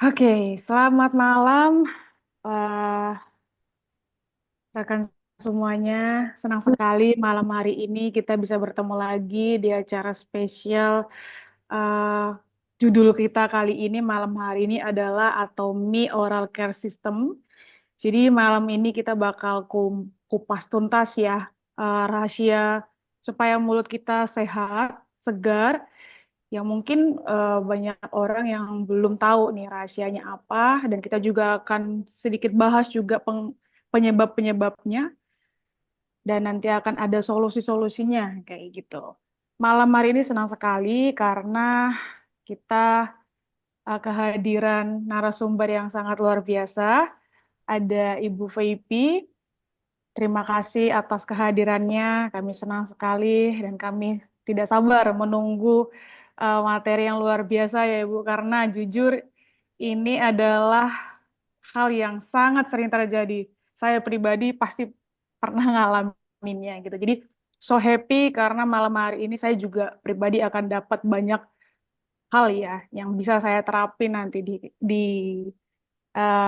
Oke, selamat malam eh, rekan semuanya. Senang sekali malam hari ini kita bisa bertemu lagi di acara spesial. eh, Judul kita kali ini malam hari ini adalah Atomi Oral Care System. Jadi malam ini kita bakal kupas tuntas ya rahasia supaya mulut kita sehat, segar, yang mungkin banyak orang yang belum tahu nih rahasianya apa, dan kita juga akan sedikit bahas juga penyebab-penyebabnya, dan nanti akan ada solusi-solusinya kayak gitu. Malam hari ini senang sekali karena kita kehadiran narasumber yang sangat luar biasa. Ada Ibu Feipi. Terima kasih atas kehadirannya. Kami senang sekali dan kami tidak sabar menunggu materi yang luar biasa ya Ibu. Karena jujur ini adalah hal yang sangat sering terjadi. Saya pribadi pasti pernah ngalaminnya gitu. Jadi so happy karena malam hari ini saya juga pribadi akan dapat banyak hal ya yang bisa saya terapin nanti di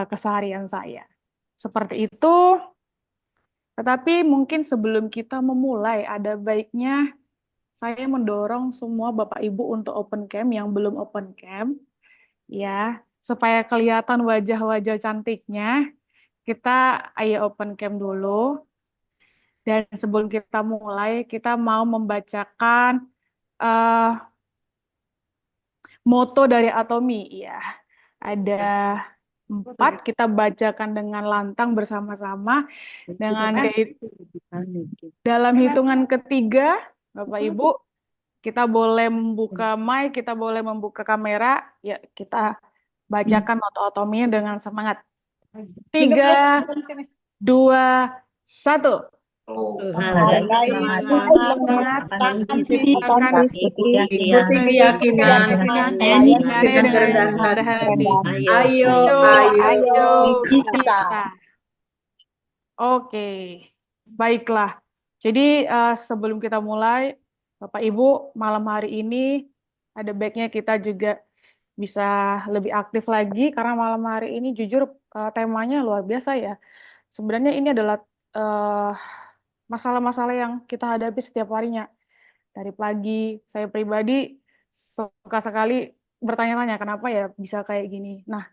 keseharian saya. Seperti itu. Tetapi mungkin sebelum kita memulai, ada baiknya saya mendorong semua Bapak Ibu untuk open cam yang belum open cam, ya, supaya kelihatan wajah-wajah cantiknya. Kita ayo open cam dulu. Dan sebelum kita mulai, kita mau membacakan eh, moto dari Atomi, ya. Ada 4, kita bacakan dengan lantang bersama-sama dengan dalam hitungan ketiga, Bapak Ibu. Kita boleh membuka mic, kita boleh membuka kamera. Ya, kita bacakan otominya dengan semangat. 3, 2, 1. Tuhan Hargai Semangat menciptakan ikuti keyakinan dengan dengan kerendahan rendah hati. hati. Ayo, Ayo, Ayo bisa. kita. Oke, baiklah. Jadi sebelum kita mulai, Bapak Ibu, malam hari ini ada baiknya kita juga bisa lebih aktif lagi karena malam hari ini jujur temanya luar biasa ya. Sebenarnya ini adalah eh, masalah-masalah yang kita hadapi setiap harinya. Dari pagi, saya pribadi suka sekali bertanya-tanya kenapa ya bisa kayak gini. Nah,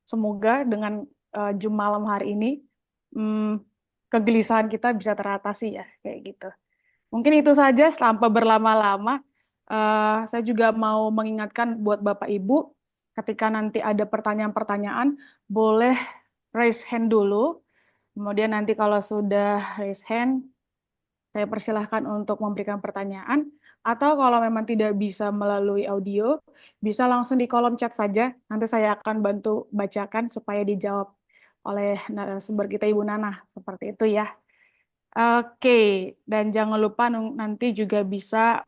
semoga dengan Jum malam hari ini hmm, kegelisahan kita bisa teratasi ya, kayak gitu. Mungkin itu saja tanpa berlama-lama. Saya juga mau mengingatkan buat Bapak Ibu, ketika nanti ada pertanyaan-pertanyaan, boleh raise hand dulu. Kemudian nanti kalau sudah raise hand, saya persilahkan untuk memberikan pertanyaan. Atau kalau memang tidak bisa melalui audio, bisa langsung di kolom chat saja. Nanti saya akan bantu bacakan supaya dijawab oleh narasumber kita Ibu Nana. Seperti itu ya. Oke, dan jangan lupa nanti juga bisa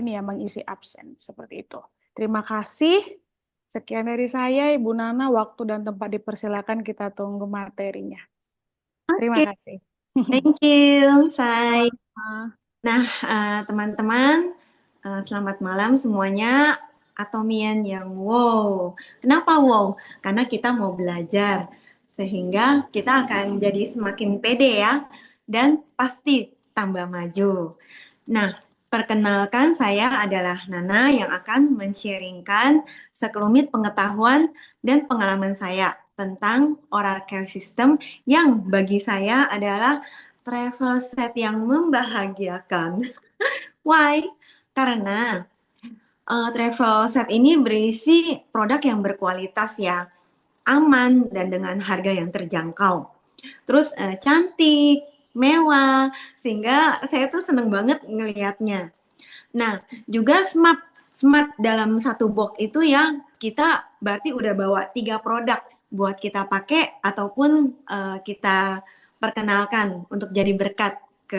ini ya mengisi absen seperti itu. Terima kasih. Sekian dari saya, Ibu Nana. Waktu dan tempat dipersilakan, kita tunggu materinya. Terima Oke, kasih. thank you, Say. Sama-sama. Nah, teman-teman, selamat malam semuanya. Atomian yang wow. Kenapa wow? Karena kita mau belajar, sehingga kita akan jadi semakin pede ya, dan pasti tambah maju. Nah, perkenalkan saya adalah Nana yang akan men-sharingkan sekelumit pengetahuan dan pengalaman saya tentang oral care system yang bagi saya adalah travel set yang membahagiakan. Why? Karena travel set ini berisi produk yang berkualitas ya, aman dan dengan harga yang terjangkau. Terus cantik, mewah, sehingga saya tuh seneng banget ngelihatnya. Nah, juga smart. Smart dalam satu box itu ya, kita berarti udah bawa 3 produk buat kita pakai ataupun kita perkenalkan untuk jadi berkat ke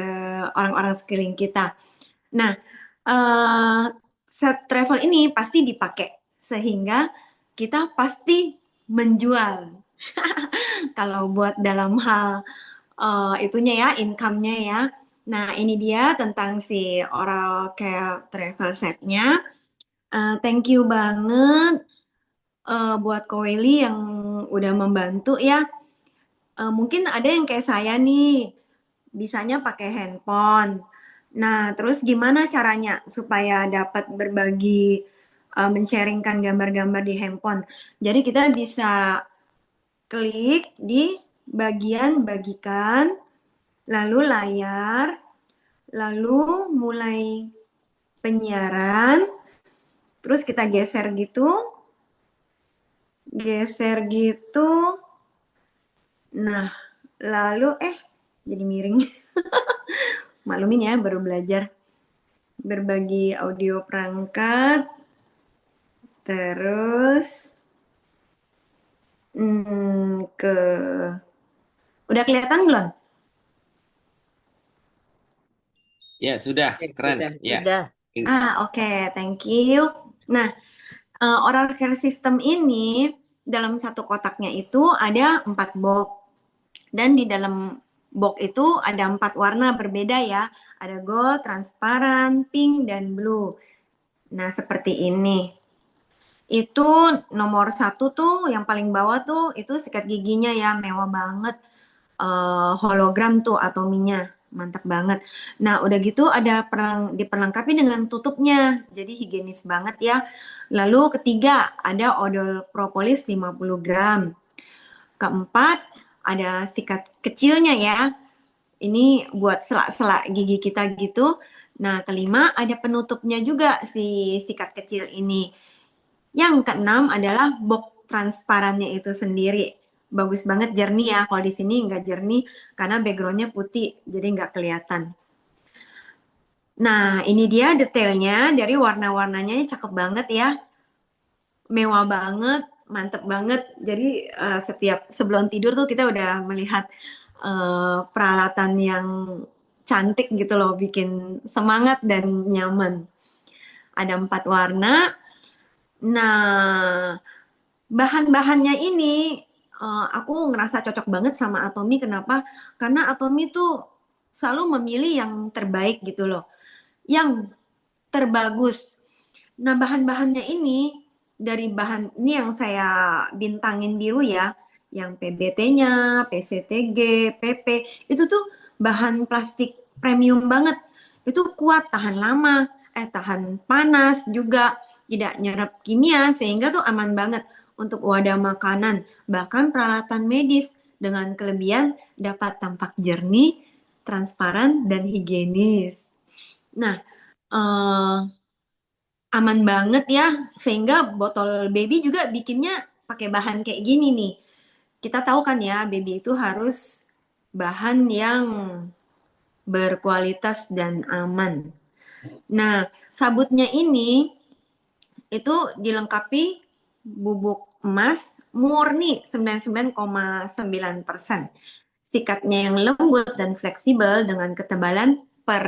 orang-orang sekeliling kita. Nah, set travel ini pasti dipakai sehingga kita pasti menjual. Kalau buat dalam hal itunya ya, income-nya ya. Nah, ini dia tentang si oral care travel setnya. Thank you banget buat Ko Welly yang udah membantu ya. Mungkin ada yang kayak saya nih, bisanya pakai handphone. Nah, terus gimana caranya supaya dapat berbagi, men-sharing-kan gambar-gambar di handphone? Jadi kita bisa klik di bagian bagikan, lalu layar, lalu mulai penyiaran, terus kita geser gitu, nah lalu jadi miring. Maklumin ya, baru belajar. Berbagi audio perangkat, terus udah kelihatan belum? Ya, sudah. Keren. Ya. Sudah. Oke, thank you. Nah, oral care system ini dalam satu kotaknya itu ada 4 box. Dan di dalam box itu ada 4 warna berbeda ya. Ada gold, transparan, pink, dan blue. Nah, seperti ini. Itu nomor 1 tuh, yang paling bawah tuh, itu sikat giginya ya, mewah banget. Hologram tuh atominya, mantap banget. Nah, udah gitu ada diperlengkapi dengan tutupnya, jadi higienis banget ya. Lalu ketiga, ada odol propolis 50 gram. Keempat, ada sikat kecilnya ya. Ini buat selak-selak gigi kita gitu. Nah, kelima, ada penutupnya juga si sikat kecil ini. Yang keenam adalah box transparannya itu sendiri. Bagus banget, jernih ya. Kalau di sini nggak jernih karena backgroundnya putih, jadi nggak kelihatan. Nah, ini dia detailnya dari warna-warnanya, cakep banget ya. Mewah banget, mantep banget. Jadi setiap sebelum tidur tuh kita udah melihat peralatan yang cantik gitu loh, bikin semangat dan nyaman. Ada 4 warna. Nah, bahan-bahannya ini aku ngerasa cocok banget sama Atomy. Kenapa? Karena Atomy tuh selalu memilih yang terbaik gitu loh, yang terbagus. Nah, bahan-bahannya ini dari bahan ini yang saya bintangin biru ya, yang PBT-nya, PCTG, PP, itu tuh bahan plastik premium banget. Itu kuat, tahan lama, tahan panas juga, tidak nyerap kimia, sehingga tuh aman banget untuk wadah makanan, bahkan peralatan medis, dengan kelebihan dapat tampak jernih, transparan, dan higienis. Nah, aman banget ya, sehingga botol baby juga bikinnya pakai bahan kayak gini nih. Kita tahu kan ya, baby itu harus bahan yang berkualitas dan aman. Nah, sabutnya ini itu dilengkapi bubuk emas murni 99,9%. Sikatnya yang lembut dan fleksibel dengan ketebalan per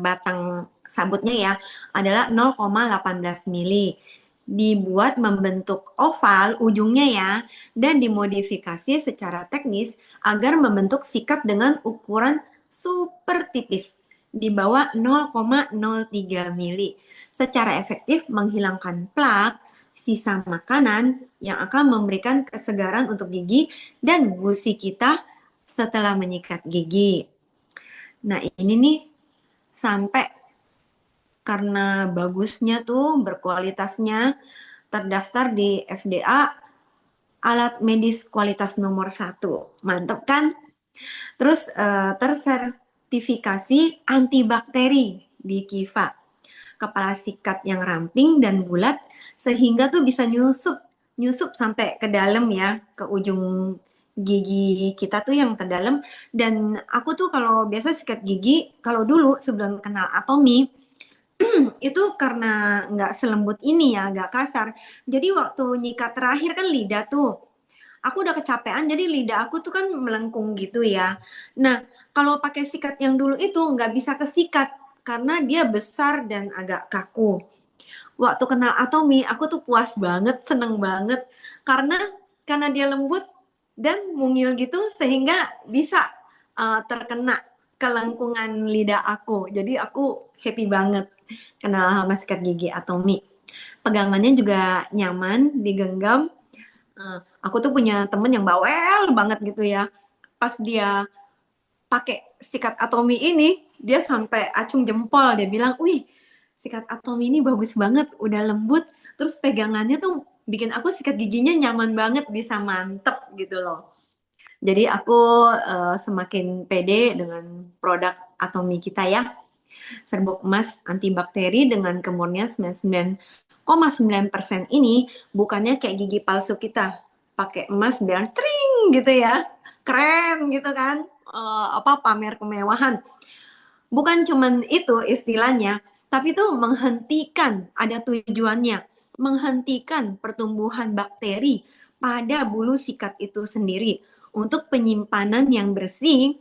batang sabutnya ya adalah 0,18 mili. Dibuat membentuk oval ujungnya ya, dan dimodifikasi secara teknis agar membentuk sikat dengan ukuran super tipis di bawah 0,03 mili. Secara efektif menghilangkan plak, sisa makanan yang akan memberikan kesegaran untuk gigi dan gusi kita setelah menyikat gigi. Nah, ini nih sampai karena bagusnya tuh, berkualitasnya, terdaftar di FDA alat medis kualitas nomor 1. Mantep kan? Terus tersertifikasi antibakteri di Kiva. Kepala sikat yang ramping dan bulat sehingga tuh bisa nyusup sampai ke dalam ya, ke ujung gigi kita tuh yang terdalam. Dan aku tuh kalau biasa sikat gigi, kalau dulu sebelum kenal Atomy, itu karena nggak selembut ini ya, agak kasar. Jadi waktu nyikat terakhir kan lidah tuh, aku udah kecapean, jadi lidah aku tuh kan melengkung gitu ya. Nah, kalau pakai sikat yang dulu itu nggak bisa kesikat karena dia besar dan agak kaku. Waktu kenal Atomy, aku tuh puas banget, seneng banget. Karena dia lembut dan mungil gitu, sehingga bisa terkena kelengkungan lidah aku. Jadi aku happy banget kenal sama sikat gigi Atomy. pegangannya juga nyaman, digenggam. Aku tuh punya temen yang bawel banget gitu ya. Pas dia pakai sikat Atomi ini, dia sampai acung jempol. Dia bilang, wih, sikat Atomi ini bagus banget, udah lembut. Terus pegangannya tuh bikin aku sikat giginya nyaman banget, bisa mantep gitu loh. Jadi aku semakin pede dengan produk Atomi kita ya. Serbuk emas antibakteri dengan kemurnian 99,9% ini bukannya kayak gigi palsu kita. Pakai emas biar tring gitu ya. Keren gitu kan. Pamer kemewahan. Bukan cuman itu istilahnya, tapi itu menghentikan, ada tujuannya, menghentikan pertumbuhan bakteri pada bulu sikat itu sendiri untuk penyimpanan yang bersih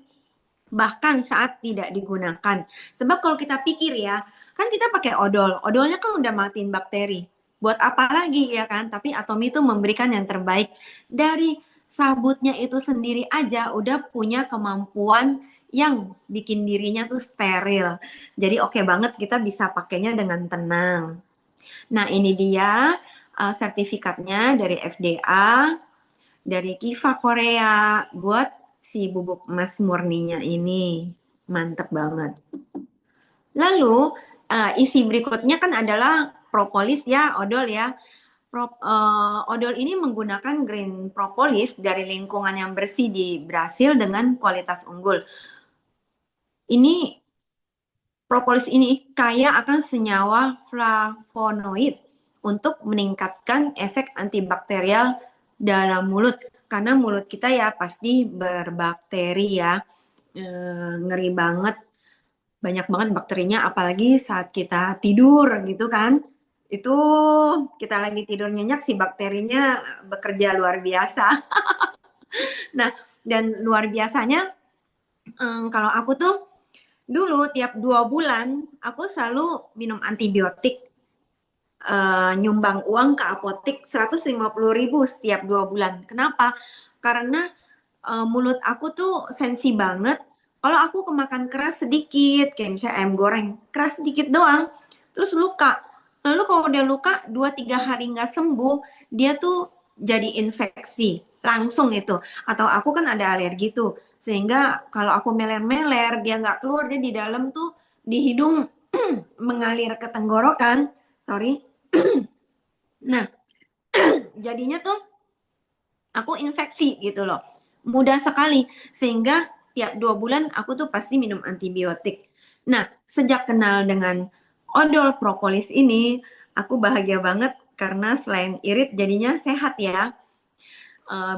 bahkan saat tidak digunakan. Sebab kalau kita pikir ya, kan kita pakai odol, odolnya kan udah matiin bakteri. Buat apa lagi ya kan? Tapi Atomi itu memberikan yang terbaik. Dari sabutnya itu sendiri aja udah punya kemampuan yang bikin dirinya tuh steril. Jadi oke banget kita bisa pakainya dengan tenang. Nah ini dia sertifikatnya dari FDA, dari Kiva Korea buat si bubuk emas murninya ini. Mantep banget. Lalu isi berikutnya kan adalah propolis ya, odol ya. Odol ini menggunakan green propolis dari lingkungan yang bersih di Brasil dengan kualitas unggul. Ini propolis ini kaya akan senyawa flavonoid untuk meningkatkan efek antibakterial dalam mulut. Karena mulut kita ya pasti berbakteri ya. Ngeri banget. Banyak banget bakterinya apalagi saat kita tidur gitu kan. Itu kita lagi tidur nyenyak si bakterinya bekerja luar biasa. Nah, dan luar biasanya kalau aku tuh dulu tiap 2 bulan aku selalu minum antibiotik, nyumbang uang ke apotek 150.000 setiap 2 bulan. Kenapa? Karena mulut aku tuh sensi banget. Kalau aku kemakan keras sedikit, kayak misalnya ayam goreng, keras sedikit doang, terus luka. Lalu kalau udah luka 2-3 hari nggak sembuh, dia tuh jadi infeksi langsung itu. Atau aku kan ada alergi tuh, sehingga kalau aku meler-meler, dia nggak keluar, dia di dalam tuh di hidung mengalir ke tenggorokan. Sorry. Nah, jadinya tuh aku infeksi gitu loh. Mudah sekali. Sehingga tiap 2 bulan aku tuh pasti minum antibiotik. Nah, sejak kenal dengan odol propolis ini, aku bahagia banget karena selain irit jadinya sehat ya.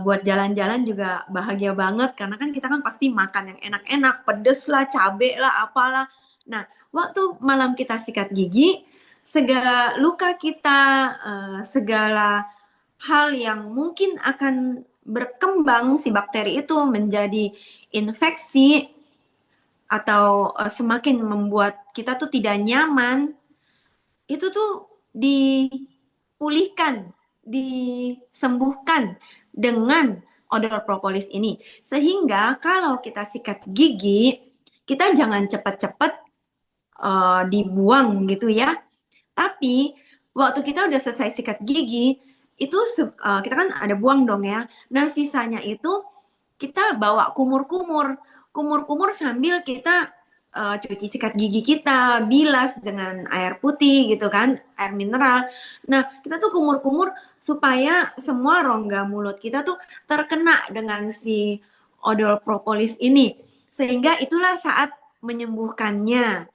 Buat jalan-jalan juga bahagia banget karena kan kita kan pasti makan yang enak-enak, pedes lah, cabe lah, apalah. Nah, waktu malam kita sikat gigi, segala luka kita, segala hal yang mungkin akan berkembang si bakteri itu menjadi infeksi atau semakin membuat kita tuh tidak nyaman, itu tuh dipulihkan, disembuhkan dengan odol propolis ini. Sehingga kalau kita sikat gigi, kita jangan cepat-cepat dibuang gitu ya. Tapi waktu kita udah selesai sikat gigi, itu kita kan ada buang dong ya. Nah sisanya itu kita bawa kumur-kumur. Kumur-kumur sambil kita cuci sikat gigi kita, bilas dengan air putih gitu kan, air mineral. Nah, kita tuh kumur-kumur supaya semua rongga mulut kita tuh terkena dengan si odol propolis ini. Sehingga itulah saat menyembuhkannya.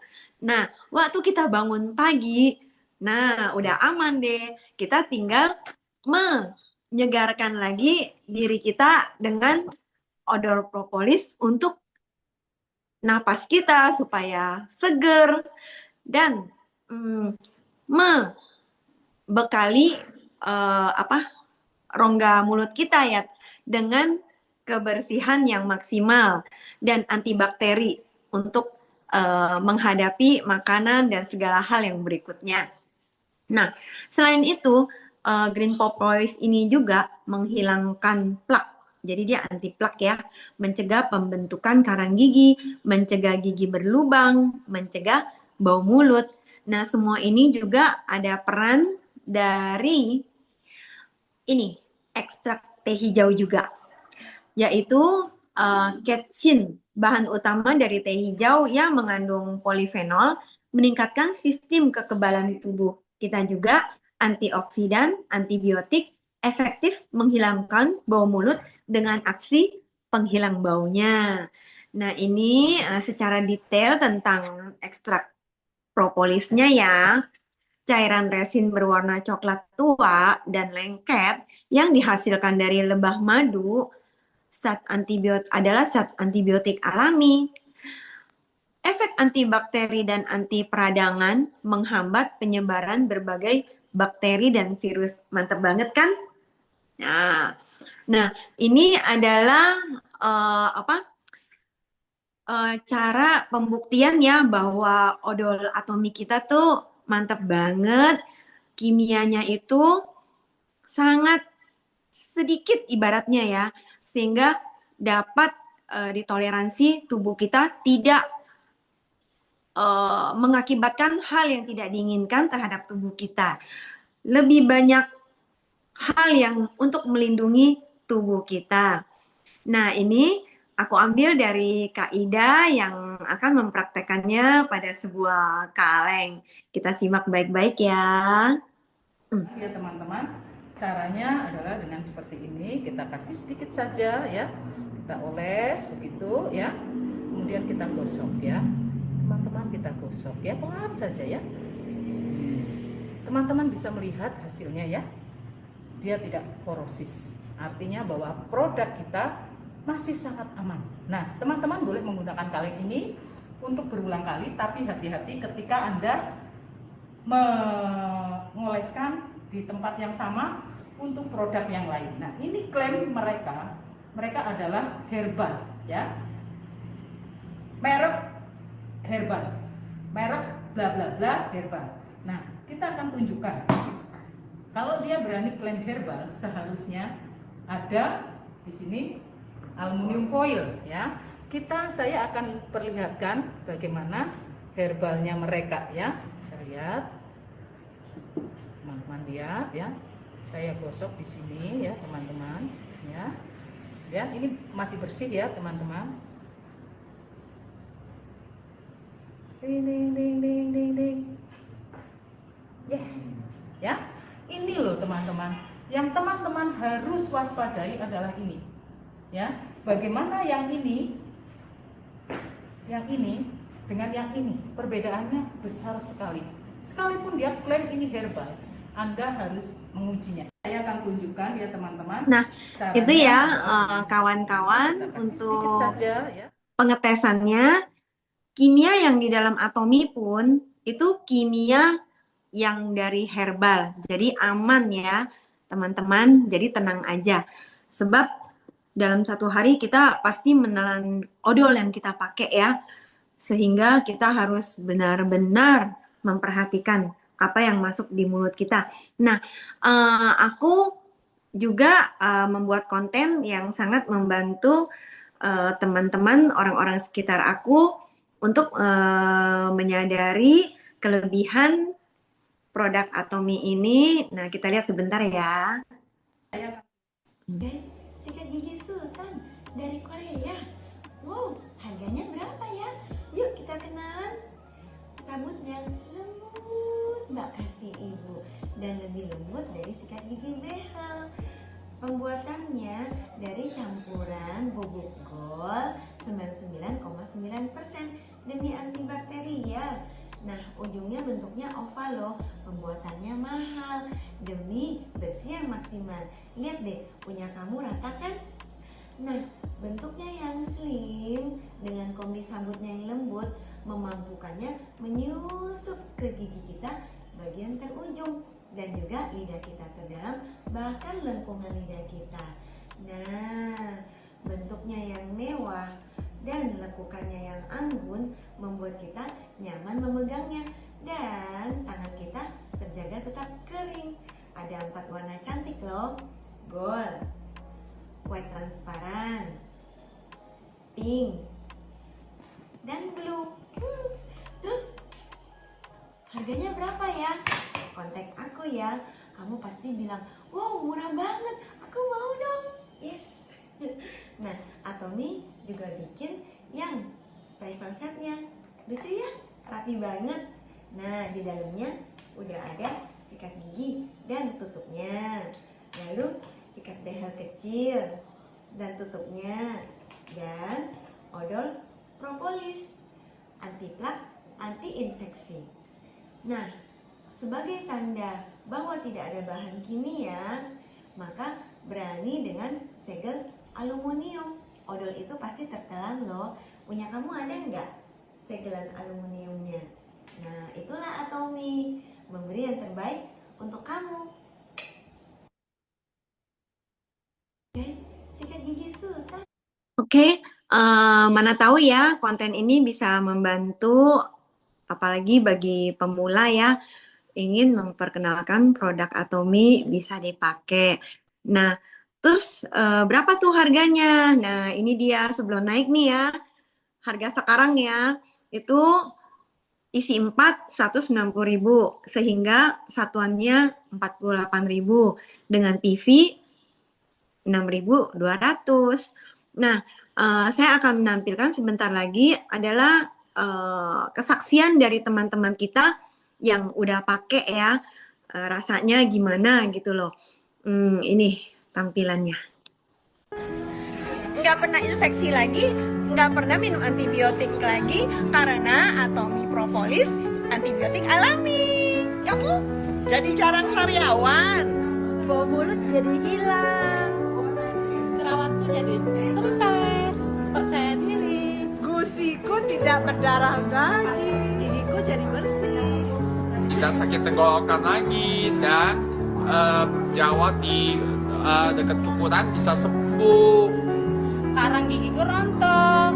Nah, waktu kita bangun pagi, nah udah aman deh. Kita tinggal menyegarkan lagi diri kita dengan odol propolis untuk napas kita supaya seger dan membekali rongga mulut kita ya dengan kebersihan yang maksimal dan antibakteri untuk menghadapi makanan dan segala hal yang berikutnya. Nah, selain itu green propolis ini juga menghilangkan plak. Jadi dia anti plak ya, mencegah pembentukan karang gigi, mencegah gigi berlubang, mencegah bau mulut. Nah semua ini juga ada peran dari ini ekstrak teh hijau juga, yaitu catechin, bahan utama dari teh hijau yang mengandung polifenol, meningkatkan sistem kekebalan tubuh kita juga, antioksidan, antibiotik, efektif menghilangkan bau mulut dengan aksi penghilang baunya. Nah, ini secara detail tentang ekstrak propolisnya ya. Cairan resin berwarna coklat tua dan lengket yang dihasilkan dari lebah madu adalah zat antibiotik alami. Efek antibakteri dan anti peradangan menghambat penyebaran berbagai bakteri dan virus. Mantap banget kan? Nah, ini adalah cara pembuktian ya bahwa odol atomi kita tuh mantap banget. Kimianya itu sangat sedikit ibaratnya ya, sehingga dapat ditoleransi tubuh kita, tidak mengakibatkan hal yang tidak diinginkan terhadap tubuh kita. Lebih banyak hal yang untuk melindungi tubuh kita. Nah, ini aku ambil dari Kak Ida yang akan mempraktekannya pada sebuah kaleng. Kita simak baik-baik ya. Ya teman-teman, caranya adalah dengan seperti ini. Kita kasih sedikit saja ya. Kita oles begitu ya. Kemudian kita gosok ya. Teman-teman kita gosok ya, pelan saja ya. Teman-teman bisa melihat hasilnya ya. Dia tidak korosis. Artinya bahwa produk kita masih sangat aman. Nah, teman-teman boleh menggunakan kaleng ini untuk berulang kali, tapi hati-hati ketika Anda mengoleskan di tempat yang sama untuk produk yang lain. Nah, ini klaim mereka adalah herbal ya. Merek herbal. Merek bla bla bla herbal. Nah, kita akan tunjukkan. Kalau dia berani klaim herbal, seharusnya ada di sini aluminium foil ya. Saya akan perlihatkan bagaimana herbalnya mereka ya. Saya lihat, teman-teman lihat ya. Saya gosok di sini ya teman-teman ya. Ya, ini masih bersih ya teman-teman. Ding ding ding ding ding ding. Ya, ini loh teman-teman. Yang teman-teman harus waspadai adalah ini. Ya, bagaimana yang ini dengan yang ini perbedaannya besar sekali. Sekalipun dia klaim ini herbal, Anda harus mengujinya. Saya akan tunjukkan ya teman-teman. Nah, caranya itu ya kawan-kawan untuk saja, ya. pengetesannya. Kimia yang di dalam atomi pun itu kimia yang dari herbal. Jadi aman ya teman-teman, jadi tenang aja. Sebab dalam satu hari kita pasti menelan odol yang kita pakai ya. Sehingga kita harus benar-benar memperhatikan apa yang masuk di mulut kita. Nah, aku juga membuat konten yang sangat membantu teman-teman, orang-orang sekitar aku untuk menyadari kelebihan produk atomi ini. Nah, kita lihat sebentar ya. Guys, sikat gigi Sultan dari Korea. Wow, harganya berapa ya? Yuk kita kenalan. Sabutnya lembut, Mbak kasih Ibu. Dan lebih lembut dari sikat gigi behel. Pembuatannya dari campuran bubuk gold 99,9% demi antibakterial. Nah, ujungnya bentuknya oval loh. Pembuatannya mahal demi bersih yang maksimal. Lihat deh, punya kamu rata kan? Nah, bentuknya yang slim dengan kombi sabutnya yang lembut memampukannya menyusup ke gigi kita bagian terujung dan juga lidah kita terdalam, bahkan lengkungan lidah kita. Nah, bentuknya yang mewah dan lekukannya yang anggun membuat kita nyaman memegangnya dan tangan kita terjaga tetap kering. Ada 4 warna cantik loh: gold, white transparan, pink, dan blue. Terus harganya berapa ya? Kontak aku ya. kamu pasti bilang, wow murah banget, aku mau dong. Yes. Nah, Atomi juga bikin yang travel setnya. Lucu ya, rapi banget. Nah, di dalamnya udah ada sikat gigi dan tutupnya. Lalu sikat behel kecil dan tutupnya. Dan odol propolis, anti plak, anti infeksi. Nah, sebagai tanda bahwa tidak ada bahan kimia, maka berani dengan segel aluminium. Odol itu pasti tertelan loh. Punya kamu ada nggak segelan aluminiumnya? Nah, itulah Atomi, memberi yang terbaik untuk kamu. Guys, sikat gigi sultan. Oke, mana tahu ya konten ini bisa membantu, apalagi bagi pemula ya, ingin memperkenalkan produk Atomi bisa dipakai. Nah, terus berapa tuh harganya? Nah, ini dia sebelum naik nih ya. Harga sekarang ya, itu isi 4 190.000 sehingga satuannya 48.000 dengan TV 6.200. Nah, saya akan menampilkan sebentar lagi adalah kesaksian dari teman-teman kita yang udah pakai ya, rasanya gimana gitu loh. Ini tampilannya. Nggak pernah infeksi lagi, nggak pernah minum antibiotik lagi karena Atomi Propolis antibiotik alami. Kamu jadi jarang sariawan, bau mulut jadi hilang, jerawatku jadi tuntas, percaya diri, gusiku tidak berdarah lagi, gigiku jadi bersih, tidak sakit tenggorokan lagi, dan jerawat di dekat cukuran bisa sembuh. Karang gigiku rontok.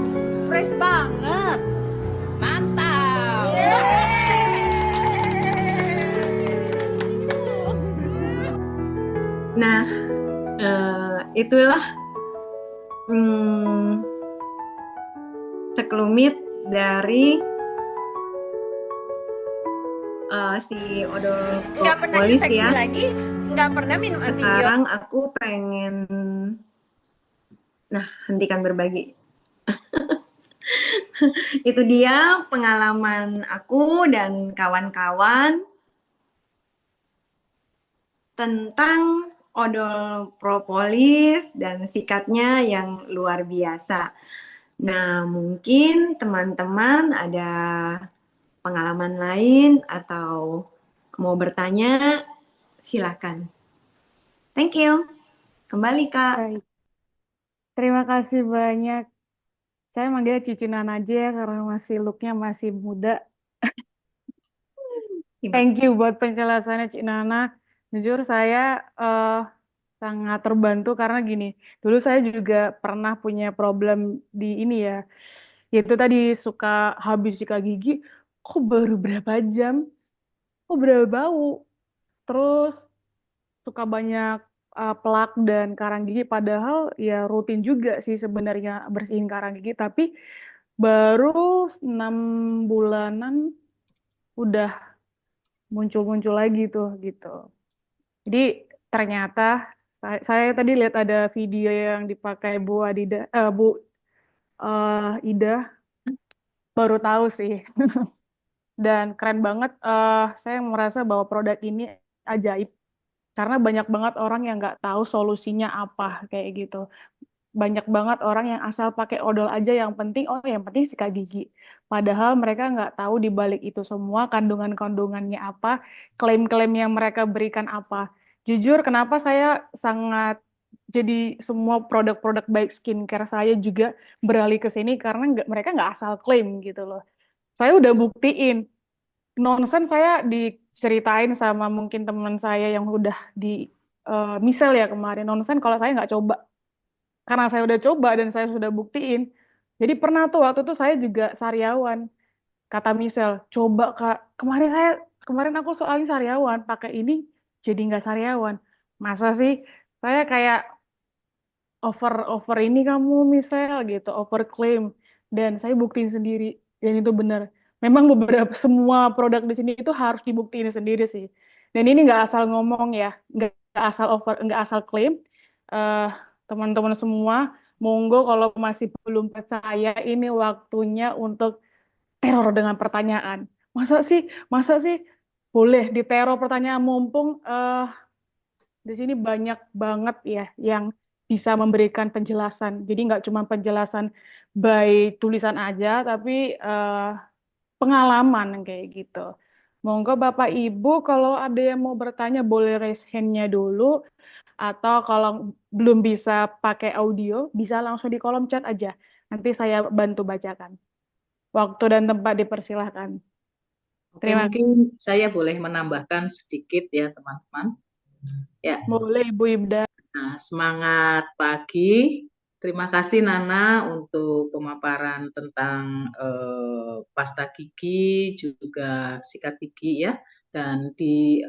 fresh banget, Mantap. Nah, itulah sekelumit dari si odol Nggak pernah propolis infeksi ya. lagi, nggak pernah minum antibiotik. Sekarang aku pengen, hentikan berbagi. Itu dia pengalaman aku dan kawan-kawan tentang odol propolis dan sikatnya yang luar biasa. Nah, mungkin teman-teman ada pengalaman lain atau mau bertanya, silakan. Thank you. Kembali, Kak. Baik. Terima kasih banyak. Saya manggil Cicinan aja ya karena looknya masih muda. Thank you buat penjelasannya Cik Nana. Jujur saya sangat terbantu karena gini, dulu saya juga pernah punya problem di ini ya, yaitu tadi suka habis sikat gigi, kok baru berapa jam, kok berapa bau, terus suka banyak plak dan karang gigi, padahal ya rutin juga sih sebenarnya bersihin karang gigi, tapi baru 6 bulanan udah muncul-muncul lagi tuh gitu. Jadi ternyata saya tadi lihat ada video yang dipakai Bu Ida, baru tahu sih. Dan keren banget. Saya merasa bahwa produk ini ajaib karena banyak banget orang yang nggak tahu solusinya apa kayak gitu. Banyak banget orang yang asal pakai odol aja, yang penting sikat gigi. Padahal mereka nggak tahu di balik itu semua kandungan-kandungannya apa, klaim-klaim yang mereka berikan apa. Jujur, kenapa saya sangat jadi semua produk-produk baik skincare saya juga beralih ke sini karena mereka nggak asal klaim gitu loh. Saya udah buktiin. Nonsen saya diceritain sama mungkin teman saya yang udah di misal ya kemarin. Nonsen kalau saya nggak coba karena saya udah coba dan saya sudah buktiin. Jadi pernah tuh waktu itu saya juga sariawan. Kata Michelle, coba Kak, kemarin aku soalnya sariawan, pakai ini jadi nggak sariawan. Masa sih? Saya kayak over ini kamu Michelle gitu, over claim. Dan saya buktiin sendiri dan itu benar. Memang beberapa semua produk di sini itu harus dibuktiin sendiri sih. Dan ini nggak asal ngomong ya, nggak asal klaim. Eh, Teman-teman semua, monggo kalau masih belum percaya, ini waktunya untuk teror dengan pertanyaan. Masa sih boleh diteror pertanyaan mumpung di sini banyak banget ya yang bisa memberikan penjelasan. Jadi nggak cuma penjelasan by tulisan aja, tapi pengalaman yang kayak gitu. Monggo Bapak Ibu kalau ada yang mau bertanya boleh raise hand-nya dulu atau kalau belum bisa pakai audio bisa langsung di kolom chat aja. Nanti saya bantu bacakan. Waktu dan tempat dipersilahkan. Oke, Terima kasih. mungkin saya boleh menambahkan sedikit ya teman-teman. Ya, Boleh Ibu Ibda. nah, semangat pagi. Terima kasih Nana untuk pemaparan tentang pasta gigi juga sikat gigi ya. Dan di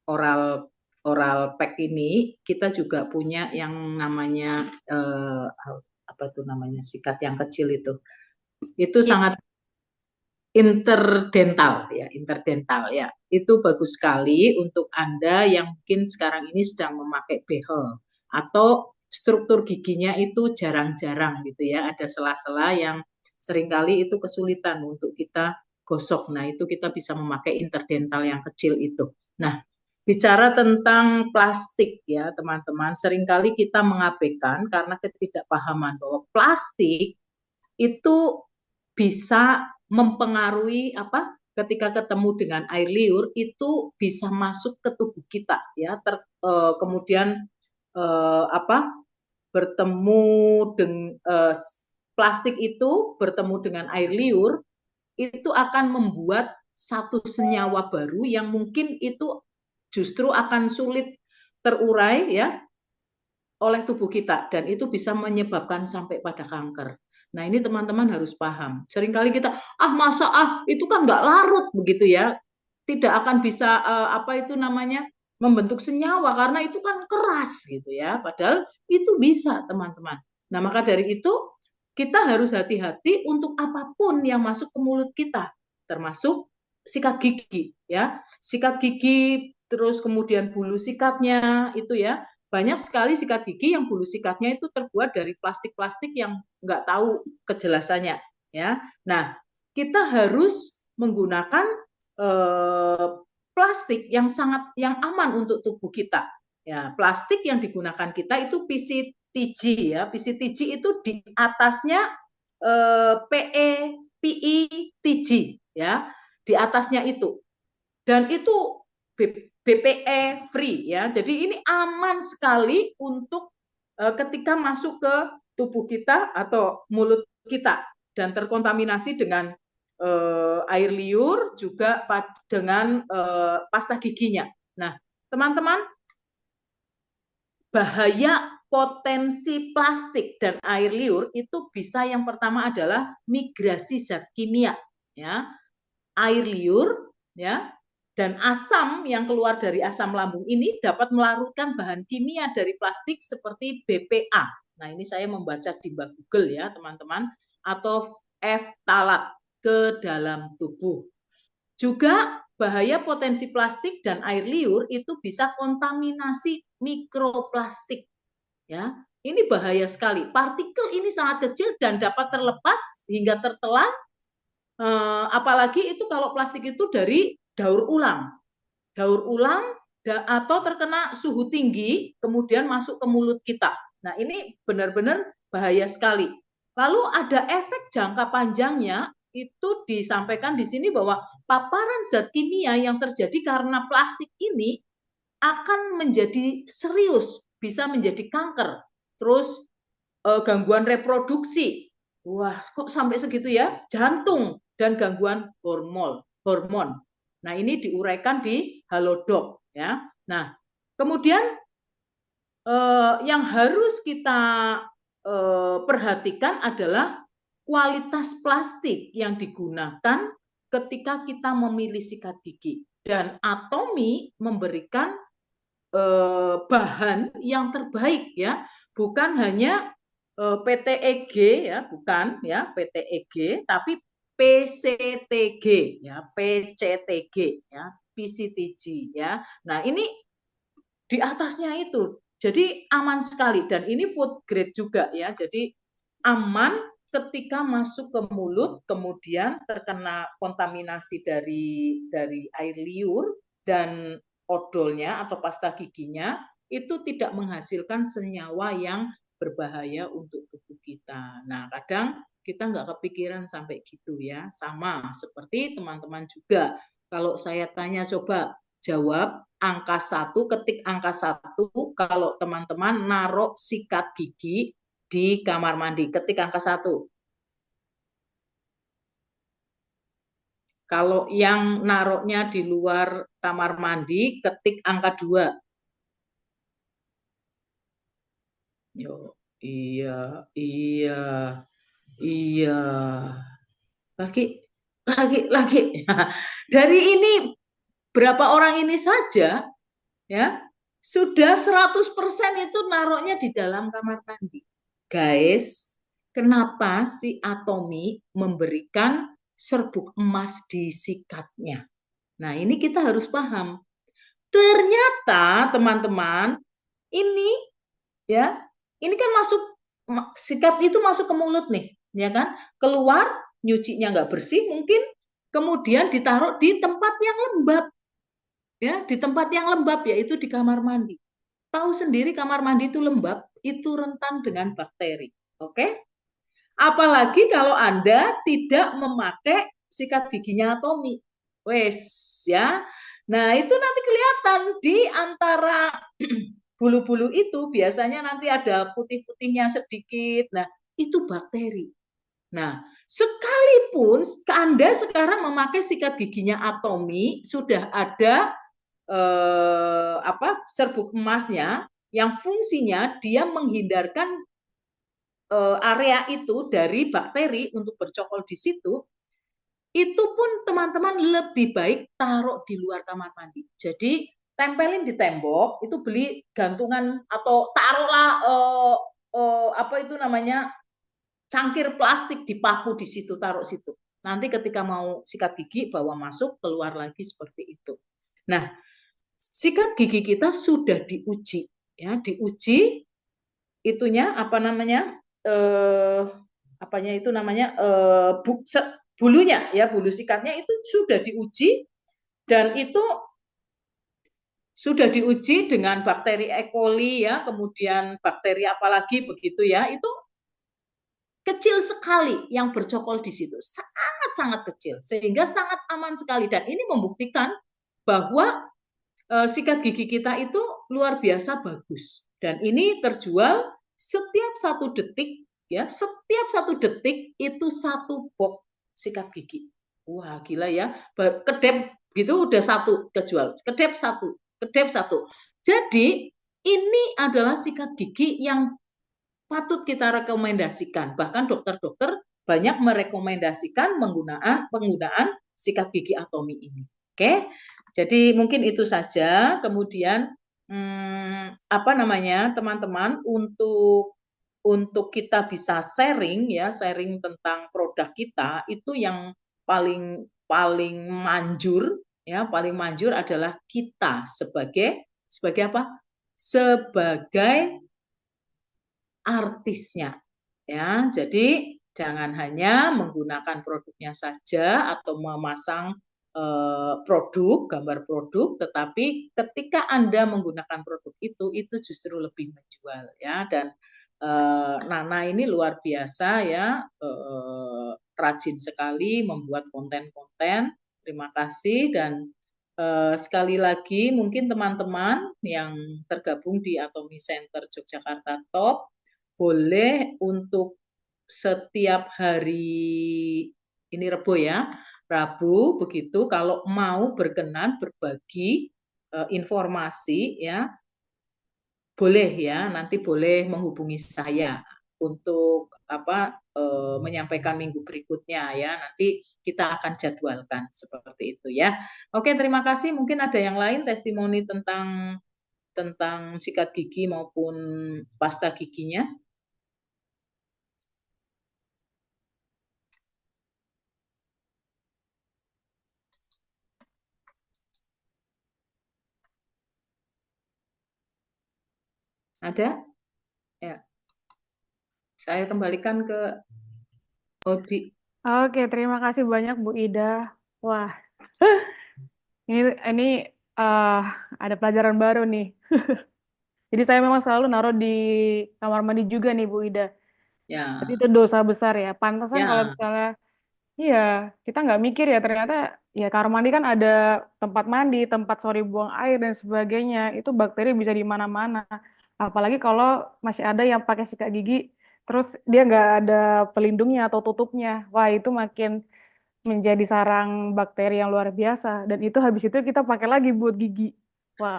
oral oral pack ini kita juga punya yang namanya apa tuh namanya sikat yang kecil itu. Itu sangat interdental ya. Itu bagus sekali untuk Anda yang mungkin sekarang ini sedang memakai behel atau struktur giginya itu jarang-jarang gitu ya, ada sela-sela yang seringkali itu kesulitan untuk kita gosok. Nah, itu kita bisa memakai interdental yang kecil itu. Nah, bicara tentang plastik ya, teman-teman, seringkali kita mengabaikan karena ketidakpahaman bahwa plastik itu bisa mempengaruhi apa ketika ketemu dengan air liur itu bisa masuk ke tubuh kita ya kemudian apa bertemu dengan plastik itu bertemu dengan air liur itu akan membuat satu senyawa baru yang mungkin itu justru akan sulit terurai ya oleh tubuh kita dan itu bisa menyebabkan sampai pada kanker. Nah ini teman-teman harus paham. Seringkali kita masa itu kan nggak larut begitu ya, tidak akan bisa apa itu namanya membentuk senyawa karena itu kan keras gitu ya. Padahal itu bisa teman-teman. Nah maka dari itu kita harus hati-hati untuk apapun yang masuk ke mulut kita, termasuk sikat gigi ya, sikat gigi terus kemudian bulu sikatnya itu ya banyak sekali sikat gigi yang bulu sikatnya itu terbuat dari plastik-plastik yang nggak tahu kejelasannya ya. Nah, kita harus menggunakan plastik yang aman untuk tubuh kita. Ya, plastik yang digunakan kita itu PCTG ya. PCTG itu di atasnya PE, PE, TG ya. Di atasnya itu. Dan itu BPE free ya. Jadi ini aman sekali untuk ketika masuk ke tubuh kita atau mulut kita dan terkontaminasi dengan air liur juga dengan pasta giginya. Nah, teman-teman, bahaya potensi plastik dan air liur itu bisa yang pertama adalah migrasi zat kimia ya. Air liur ya dan asam yang keluar dari asam lambung ini dapat melarutkan bahan kimia dari plastik seperti BPA. Nah, ini saya membaca di Google ya, teman-teman, atau ftalat ke dalam tubuh. Juga bahaya potensi plastik dan air liur itu bisa kontaminasi mikroplastik. Ya, ini bahaya sekali. Partikel ini sangat kecil dan dapat terlepas hingga tertelan. Apalagi itu kalau plastik itu dari daur ulang atau terkena suhu tinggi kemudian masuk ke mulut kita. Nah ini benar-benar bahaya sekali. Lalu ada efek jangka panjangnya itu disampaikan di sini bahwa paparan zat kimia yang terjadi karena plastik ini akan menjadi serius, bisa menjadi kanker, terus gangguan reproduksi. Wah, kok sampai segitu ya? Jantung dan gangguan hormon. Nah, ini diuraikan di Halodoc ya. Nah, kemudian yang harus kita perhatikan adalah kualitas plastik yang digunakan ketika kita memilih sikat gigi dan Atomy memberikan bahan yang terbaik ya, bukan hanya PTEG ya, bukan ya PTEG, tapi PCTG ya, PCTG ya, PCTG ya. Nah, ini di atasnya itu. Jadi aman sekali dan ini food grade juga ya. Jadi aman ketika masuk ke mulut kemudian terkena kontaminasi dari air liur dan odolnya atau pasta giginya itu tidak menghasilkan senyawa yang berbahaya untuk tubuh kita. Nah, kadang kita nggak kepikiran sampai gitu ya. Sama seperti teman-teman juga. Kalau saya tanya coba jawab angka 1, ketik angka 1 kalau teman-teman naruh sikat gigi di kamar mandi. Ketik angka 1. Kalau yang naruhnya di luar kamar mandi, ketik angka 2. Yo, iya, iya, iya. Lagi. Dari ini berapa orang ini saja ya sudah 100% itu naruhnya di dalam kamar mandi. Guys, kenapa si Atomi memberikan serbuk emas di sikatnya? Nah, ini kita harus paham. Ternyata teman-teman, ini ya, ini kan masuk sikat itu masuk ke mulut nih, ya kan? Keluar, nyucinya nggak bersih mungkin, kemudian ditaruh di tempat yang lembab. Ya, di tempat yang lembab yaitu di kamar mandi. Tahu sendiri kamar mandi itu lembab, itu rentan dengan bakteri. Oke? Apalagi kalau Anda tidak memakai sikat giginya Atomi. Wes, ya. Nah, itu nanti kelihatan di antara bulu-bulu itu biasanya nanti ada putih-putihnya sedikit. Nah, itu bakteri. Nah, sekalipun Anda sekarang memakai sikat giginya Atomi, sudah ada serbuk emasnya yang fungsinya dia menghindarkan area itu dari bakteri untuk bercokol di situ, itu pun teman-teman lebih baik taruh di luar kamar mandi. Jadi tempelin di tembok, itu beli gantungan atau taruhlah cangkir plastik dipaku di situ, taruh situ. Nanti ketika mau sikat gigi bawa masuk, keluar lagi seperti itu. Nah, sikat gigi kita sudah diuji, ya, diuji itunya bulunya, ya, bulu sikatnya itu sudah diuji dan itu sudah diuji dengan bakteri E. coli ya, kemudian bakteri apalagi begitu ya, itu kecil sekali yang bercokol di situ, sangat-sangat kecil, sehingga sangat aman sekali dan ini membuktikan bahwa sikat gigi kita itu luar biasa bagus dan ini terjual setiap 1 detik ya, setiap 1 detik itu 1 box sikat gigi. Wah, gila ya, kedep gitu udah 1 kejual, kedep 1. Jadi ini adalah sikat gigi yang patut kita rekomendasikan, bahkan dokter-dokter banyak merekomendasikan penggunaan sikat gigi Atomi ini. Oke, jadi mungkin itu saja. Kemudian teman-teman untuk kita bisa sharing tentang produk kita itu yang paling manjur ya, paling manjur adalah kita sebagai apa? Sebagai artisnya ya. Jadi jangan hanya menggunakan produknya saja atau memasang gambar produk, tetapi ketika Anda menggunakan produk itu justru lebih menjual ya. Dan Nana ini luar biasa ya, rajin sekali membuat konten-konten. Terima kasih dan sekali lagi mungkin teman-teman yang tergabung di Atomi Center Yogyakarta Top boleh untuk setiap hari ini Rabu ya, Rabu begitu kalau mau berkenan berbagi informasi ya, boleh ya, nanti boleh menghubungi saya untuk menyampaikan minggu berikutnya ya, nanti kita akan jadwalkan seperti itu ya. Oke, terima kasih. Mungkin ada yang lain testimoni tentang sikat gigi maupun pasta giginya. Ada? Ya, saya kembalikan ke Odi. Oke, terima kasih banyak Bu Ida. Wah, ini eh, ada pelajaran baru nih. Jadi saya memang selalu naruh di kamar mandi juga nih Bu Ida. Tapi Ya, itu dosa besar ya. Pantesan kalau ya. misalnya, iya, kita nggak mikir ya ternyata ya kamar mandi kan ada tempat mandi, tempat sorry buang air dan sebagainya. Itu bakteri bisa di mana-mana. Apalagi kalau masih ada yang pakai sikat gigi, terus dia nggak ada pelindungnya atau tutupnya. Wah, itu makin menjadi sarang bakteri yang luar biasa. Dan itu habis itu kita pakai lagi buat gigi. Wah,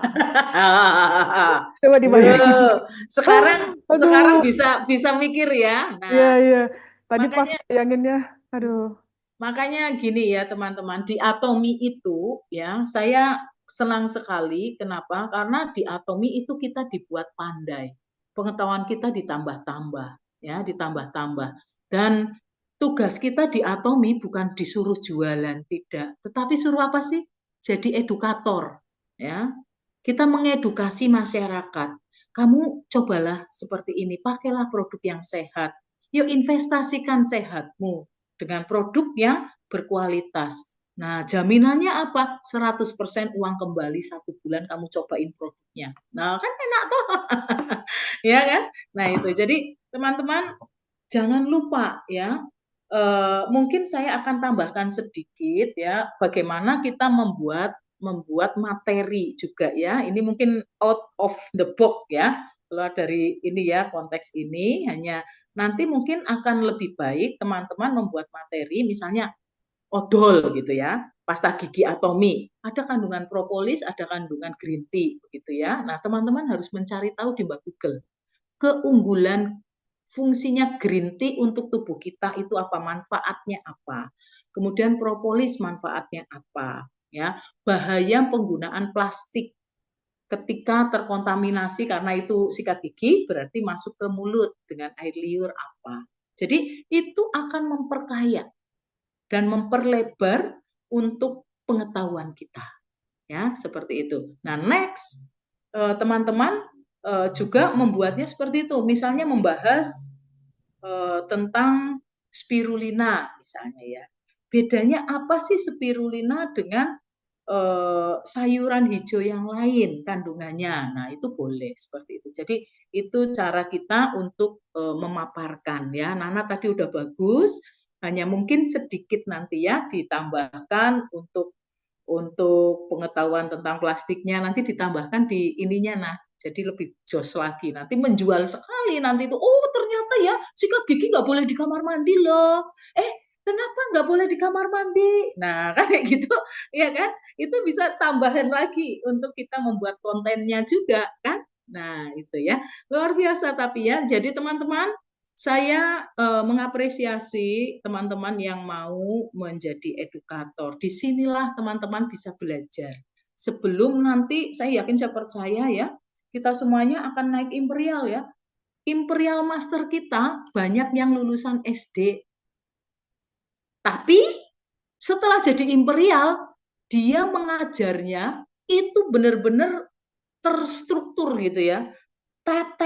coba Yo, dibayangin. sekarang Aduh, bisa mikir ya. iya, Nah, iya. Tadi pas makanya bayanginnya, aduh. makanya gini ya teman-teman, di Atomi itu ya saya senang sekali. Kenapa? Karena di Atomi itu kita dibuat pandai. Pengetahuan kita ditambah-tambah, ya, ditambah-tambah. Dan tugas kita di Atomi bukan disuruh jualan, tidak. Tetapi suruh apa sih? Jadi edukator, ya. Kita mengedukasi masyarakat. Kamu cobalah seperti ini, pakailah produk yang sehat. Yuk investasikan sehatmu dengan produk yang berkualitas. Nah, jaminannya apa? 100% uang kembali 1 bulan kamu cobain produknya. Nah, kan enak tuh. Ya kan? Nah, itu. Jadi, teman-teman jangan lupa ya. Mungkin saya akan tambahkan sedikit ya bagaimana kita membuat materi juga ya. Ini mungkin out of the box ya. Keluar dari ini ya konteks ini hanya nanti mungkin akan lebih baik teman-teman membuat materi misalnya odol gitu ya, pasta gigi Atomi, ada kandungan propolis, ada kandungan green tea begitu ya. Nah, teman-teman harus mencari tahu di Google keunggulan fungsinya green tea untuk tubuh kita itu apa, manfaatnya apa. Kemudian propolis manfaatnya apa, ya. Bahaya penggunaan plastik ketika terkontaminasi karena itu sikat gigi berarti masuk ke mulut dengan air liur apa. Jadi itu akan memperkaya dan memperlebar untuk pengetahuan kita. Ya, seperti itu. Nah, next teman-teman juga membuatnya seperti itu. Misalnya membahas tentang spirulina misalnya ya. Bedanya apa sih spirulina dengan sayuran hijau yang lain kandungannya. Nah, itu boleh seperti itu. Jadi itu cara kita untuk memaparkan ya. Nana tadi udah bagus, hanya mungkin sedikit nanti ya ditambahkan untuk pengetahuan tentang plastiknya nanti ditambahkan di ininya nah. Jadi lebih jos lagi. Nanti menjual sekali nanti itu. Oh, ternyata ya sikat gigi nggak boleh di kamar mandi loh. Kenapa nggak boleh di kamar mandi? Nah, kan kayak gitu, ya kan? Itu bisa tambahan lagi untuk kita membuat kontennya juga, kan? Nah, itu ya. Luar biasa tapi ya. Jadi teman-teman, saya mengapresiasi teman-teman yang mau menjadi edukator. Disinilah teman-teman bisa belajar. Sebelum nanti, saya percaya ya, kita semuanya akan naik imperial ya. Imperial master kita banyak yang lulusan SD. Tapi setelah jadi imperial, dia mengajarnya itu benar-benar terstruktur gitu ya. Tet,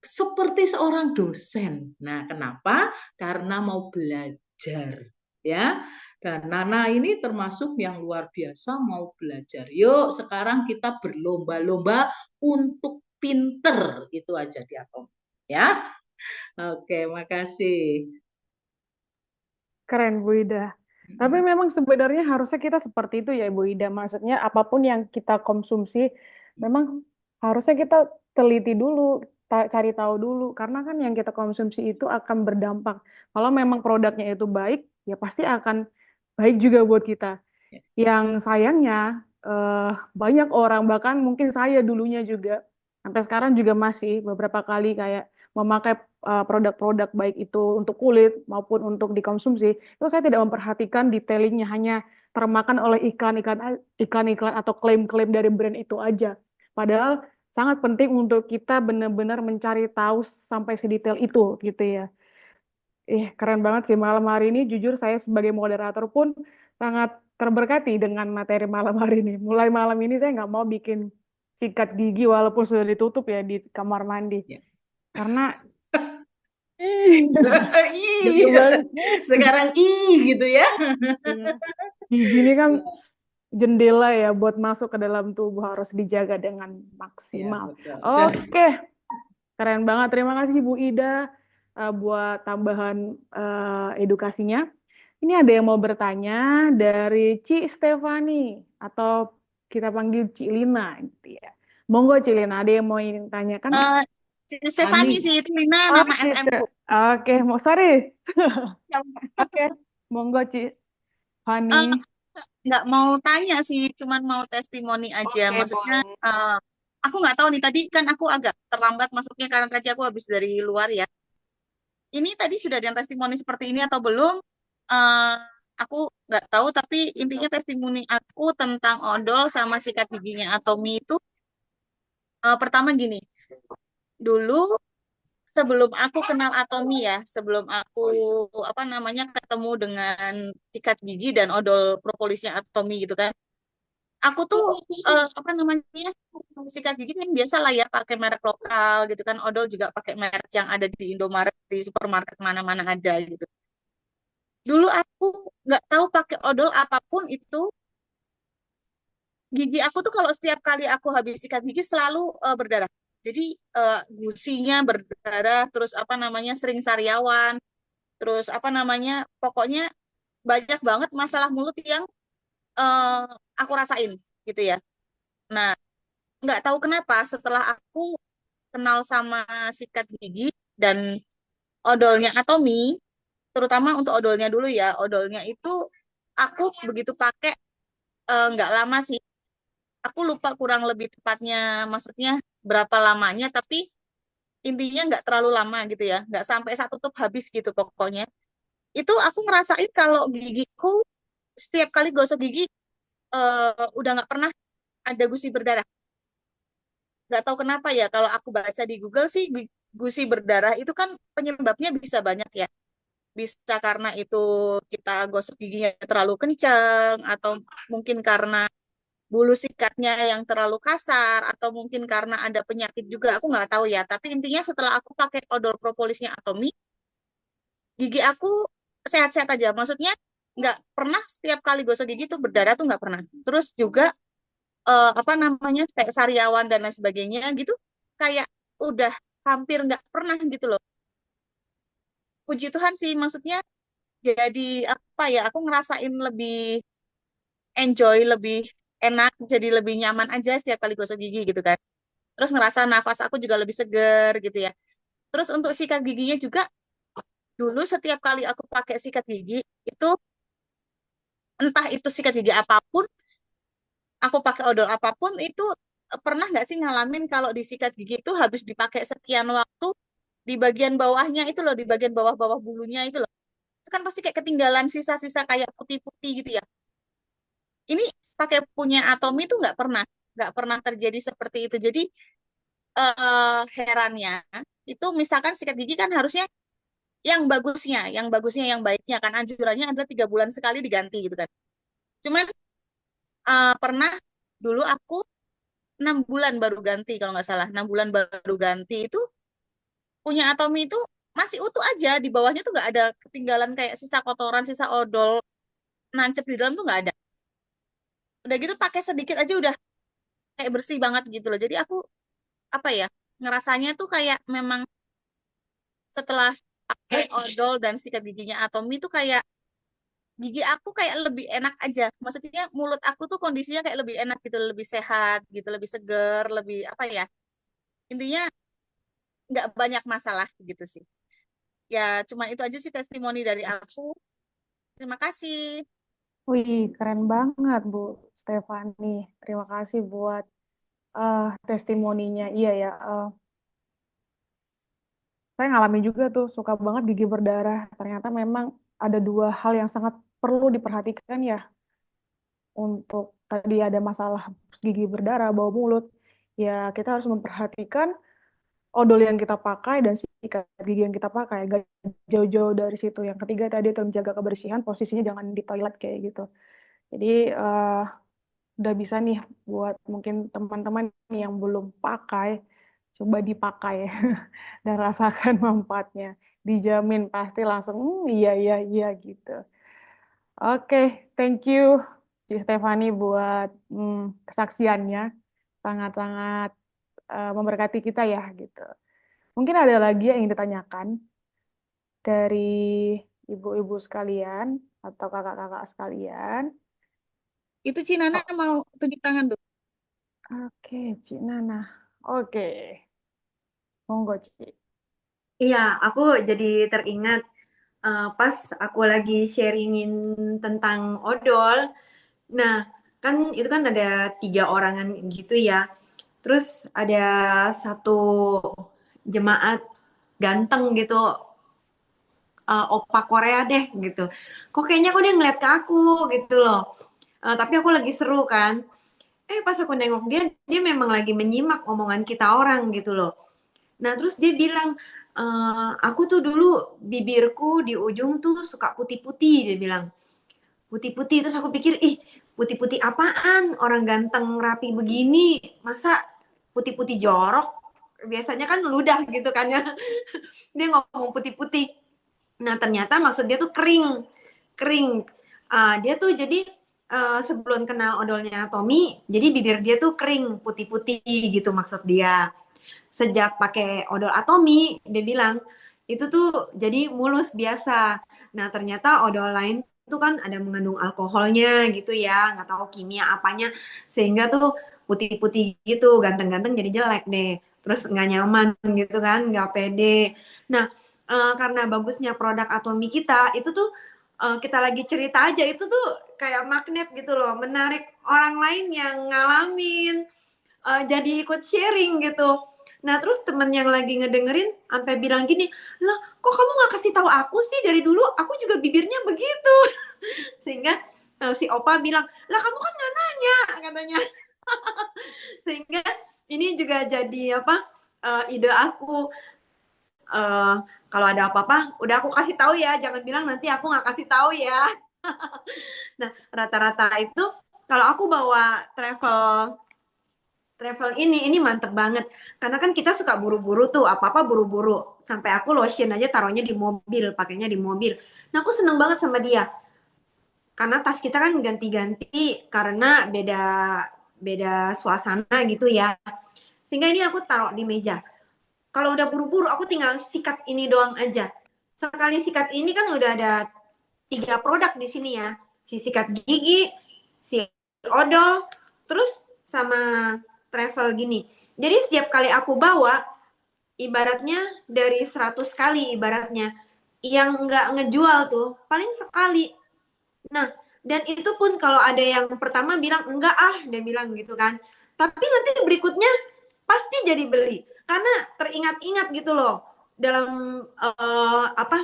seperti seorang dosen. Nah, kenapa? Karena mau belajar, ya. Dan Nana ini termasuk yang luar biasa mau belajar. Yuk, sekarang kita berlomba-lomba untuk pinter. Itu aja di Atom. Ya. Oke, makasih. Keren Bu Ida. Tapi memang sebenarnya harusnya kita seperti itu ya Bu Ida. Maksudnya apapun yang kita konsumsi, memang harusnya kita teliti dulu, cari tahu dulu. Karena kan yang kita konsumsi itu akan berdampak. Kalau memang produknya itu baik, ya pasti akan baik juga buat kita. Yang sayangnya banyak orang, bahkan mungkin saya dulunya juga, sampai sekarang juga masih beberapa kali kayak memakai produk-produk baik itu untuk kulit maupun untuk dikonsumsi, itu saya tidak memperhatikan detailingnya, hanya termakan oleh iklan-iklan atau klaim-klaim dari brand itu aja. Padahal sangat penting untuk kita benar-benar mencari tahu sampai sedetail itu gitu ya. Keren banget sih malam hari ini. Jujur saya sebagai moderator pun sangat terberkati dengan materi malam hari ini. Mulai malam ini saya nggak mau bikin sikat gigi walaupun sudah ditutup ya di kamar mandi. Ya. Karena gitu Ih, banget. sekarang gitu ya. Iya. Gigi ini kan jendela ya buat masuk ke dalam tubuh, harus dijaga dengan Ya, maksimal. betul. Dan Oke, keren banget. Terima kasih Bu Ida buat tambahan edukasinya. Ini ada yang mau bertanya dari Ci Stefani atau kita panggil Ci Lina gitu ya. Monggo Ci Lina, ada yang mau ingin tanyakan? Stefani Ani, sih, itu Lina Oh nama gitu. SM-ku. Oke, sorry. Oke, monggo Ci Fani. Eh, nggak mau tanya sih, cuman mau testimoni aja. Oke, Maksudnya, boleh. aku nggak tahu nih, tadi kan aku agak terlambat masuknya karena tadi aku habis dari luar ya. Ini tadi sudah ada yang testimoni seperti ini atau belum? Eh, aku nggak tahu, tapi intinya testimoni aku tentang odol sama sikat giginya Atomi itu pertama gini. Dulu sebelum aku kenal Atomi ya, sebelum aku apa namanya ketemu dengan sikat gigi dan odol propolisnya Atomi gitu kan. Aku tuh apa namanya sikat gigi kan biasa lah ya pakai merek lokal gitu kan. Odol juga pakai merek yang ada di Indomaret, di supermarket mana-mana ada gitu. Dulu aku nggak tahu pakai odol apapun itu, gigi aku tuh kalau setiap kali aku habis sikat gigi selalu berdarah. Jadi gusinya berdarah, terus apa namanya sering sariawan, terus apa namanya pokoknya banyak banget masalah mulut yang eh, aku rasain gitu ya. Nah, nggak tahu kenapa setelah aku kenal sama sikat gigi dan odolnya Atomi, terutama untuk odolnya dulu ya, odolnya itu aku begitu pakai nggak lama sih. Aku lupa kurang lebih tepatnya, maksudnya berapa lamanya, tapi intinya nggak terlalu lama gitu ya, nggak sampai satu tutup habis gitu pokoknya. Itu aku ngerasain kalau gigiku setiap kali gosok gigi udah nggak pernah ada gusi berdarah. Nggak tahu kenapa ya, kalau aku baca di Google sih gusi berdarah itu kan penyebabnya bisa banyak ya. Bisa karena itu kita gosok giginya terlalu kencang, atau mungkin karena bulu sikatnya yang terlalu kasar, atau mungkin karena ada penyakit juga, aku nggak tahu ya. Tapi intinya setelah aku pakai odol propolisnya Atomi, gigi aku sehat-sehat aja. Maksudnya nggak pernah setiap kali gosok gigi tuh berdarah tuh nggak pernah. Terus juga apa namanya kayak sariawan dan lain sebagainya gitu, kayak udah hampir nggak pernah gitu loh. Puji Tuhan sih, maksudnya jadi apa ya? Aku ngerasain lebih enjoy, lebih enak, jadi lebih nyaman aja setiap kali gosok gigi gitu kan. Terus ngerasa nafas aku juga lebih seger gitu ya. Terus untuk sikat giginya juga, dulu setiap kali aku pakai sikat gigi itu, entah itu sikat gigi apapun, aku pakai odol apapun itu, pernah nggak sih ngalamin kalau di sikat gigi itu habis dipakai sekian waktu, di bagian bawahnya itu loh, di bagian bawah-bawah bulunya itu loh, itu kan pasti kayak ketinggalan sisa-sisa kayak putih-putih gitu ya. Ini pakai punya Atomi itu nggak pernah terjadi seperti itu. Jadi herannya itu, misalkan sikat gigi kan harusnya yang bagusnya, yang baiknya kan anjurannya adalah 3 bulan sekali diganti gitu kan. Cuman pernah dulu aku 6 bulan baru ganti, kalau nggak salah 6 bulan baru ganti itu, punya Atomi itu masih utuh aja, di bawahnya tuh nggak ada ketinggalan kayak sisa kotoran, sisa odol nancep di dalam tuh nggak ada. Udah gitu pakai sedikit aja udah kayak bersih banget gitu loh. Jadi aku apa ya, ngerasanya tuh kayak memang setelah pakai odol dan sikat giginya Atomi tuh kayak gigi aku kayak lebih enak aja. Maksudnya mulut aku tuh kondisinya kayak lebih enak gitu, lebih sehat gitu, lebih seger, lebih apa ya. Intinya nggak banyak masalah gitu sih. Ya cuma itu aja sih testimoni dari aku. Terima kasih. Wih, keren banget Bu Stefani. Terima kasih buat testimoninya. Iya ya, saya ngalamin juga tuh, suka banget gigi berdarah. Ternyata memang ada dua hal yang sangat perlu diperhatikan ya, untuk tadi ada masalah gigi berdarah, bau mulut. Ya, kita harus memperhatikan odol yang kita pakai dan sikat gigi yang kita pakai. Gak jauh-jauh dari situ. Yang ketiga tadi itu menjaga kebersihan, posisinya jangan di toilet kayak gitu. Jadi udah bisa nih buat mungkin teman-teman yang belum pakai, coba dipakai dan rasakan manfaatnya. Dijamin pasti langsung iya iya iya gitu. Oke, thank you Ci Stefani buat kesaksiannya. Sangat-sangat memberkati kita ya gitu. Mungkin ada lagi yang ingin ditanyakan dari ibu-ibu sekalian atau kakak-kakak sekalian. Itu Cinana mau tunjuk tangan tuh. Oke, Cik Nana. Oke, monggo Cik. Iya, aku jadi teringat pas aku lagi sharingin tentang odol. Nah, kan itu kan ada 3 orangan gitu ya. Terus ada satu jemaat ganteng gitu, opa Korea deh gitu. Kok kayaknya kok dia ngeliat ke aku gitu loh. Tapi aku lagi seru kan. Pas aku nengok dia, dia memang lagi menyimak omongan kita orang gitu loh. Nah, terus dia bilang, aku tuh dulu bibirku di ujung tuh suka putih-putih, dia bilang. Putih-putih, terus aku pikir, ih putih-putih apaan? Orang ganteng rapi begini, masa putih-putih jorok? Biasanya kan ludah gitu kan ya. Dia ngomong putih-putih. Nah, ternyata maksud dia tuh kering. Kering. Dia tuh jadi sebelum kenal odolnya Tommy, jadi bibir dia tuh kering, putih-putih gitu maksud dia. Sejak pakai odol Atomi, dia bilang itu tuh jadi mulus biasa. Nah, ternyata odol lain itu kan ada mengandung alkoholnya gitu ya, nggak tahu kimia apanya, sehingga tuh putih-putih gitu, ganteng-ganteng jadi jelek deh. Terus nggak nyaman gitu kan, nggak pede. Nah, karena bagusnya produk Atomi kita, itu tuh kita lagi cerita aja, itu tuh kayak magnet gitu loh, menarik orang lain yang ngalamin, jadi ikut sharing gitu. Nah, terus temen yang lagi ngedengerin sampai bilang gini, "Lah, kok kamu nggak kasih tahu aku sih dari dulu? Aku juga bibirnya begitu." Sehingga si opa bilang, "Lah, kamu kan nggak nanya," katanya. Sehingga ini juga jadi apa? Ide aku, kalau ada apa-apa udah aku kasih tahu ya, jangan bilang nanti aku nggak kasih tahu ya. Nah, rata-rata itu kalau aku bawa travel ini mantep banget. Karena kan kita suka buru-buru tuh, apa-apa buru-buru. Sampai aku lotion aja taruhnya di mobil, pakainya di mobil. Nah, aku seneng banget sama dia. Karena tas kita kan ganti-ganti karena beda beda suasana gitu ya. Sehingga ini aku taruh di meja. Kalau udah buru-buru, aku tinggal sikat ini doang aja. Sekali sikat ini kan udah ada 3 produk di sini ya. Si sikat gigi, si odol, terus sama travel gini. Jadi setiap kali aku bawa, ibaratnya dari 100 kali ibaratnya, yang nggak ngejual tuh paling sekali. Nah, dan itu pun kalau ada yang pertama bilang enggak dia bilang gitu kan. Tapi nanti berikutnya pasti jadi beli karena teringat-ingat gitu loh dalam apa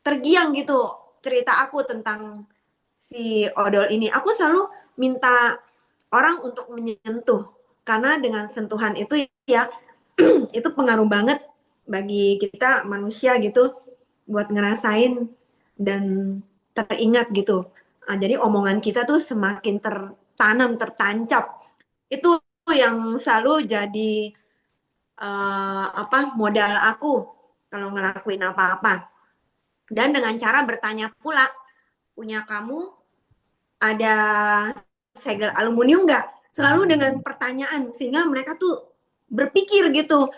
tergiang gitu cerita aku tentang si odol ini. Aku selalu minta orang untuk menyentuh karena dengan sentuhan itu ya itu pengaruh banget bagi kita manusia gitu buat ngerasain dan teringat gitu. Jadi omongan kita tuh semakin tertanam, tertancap. Itu yang selalu jadi apa modal aku kalau ngelakuin apa-apa. Dan dengan cara bertanya pula, punya kamu ada segel aluminium nggak? Selalu dengan pertanyaan sehingga mereka tuh berpikir gitu.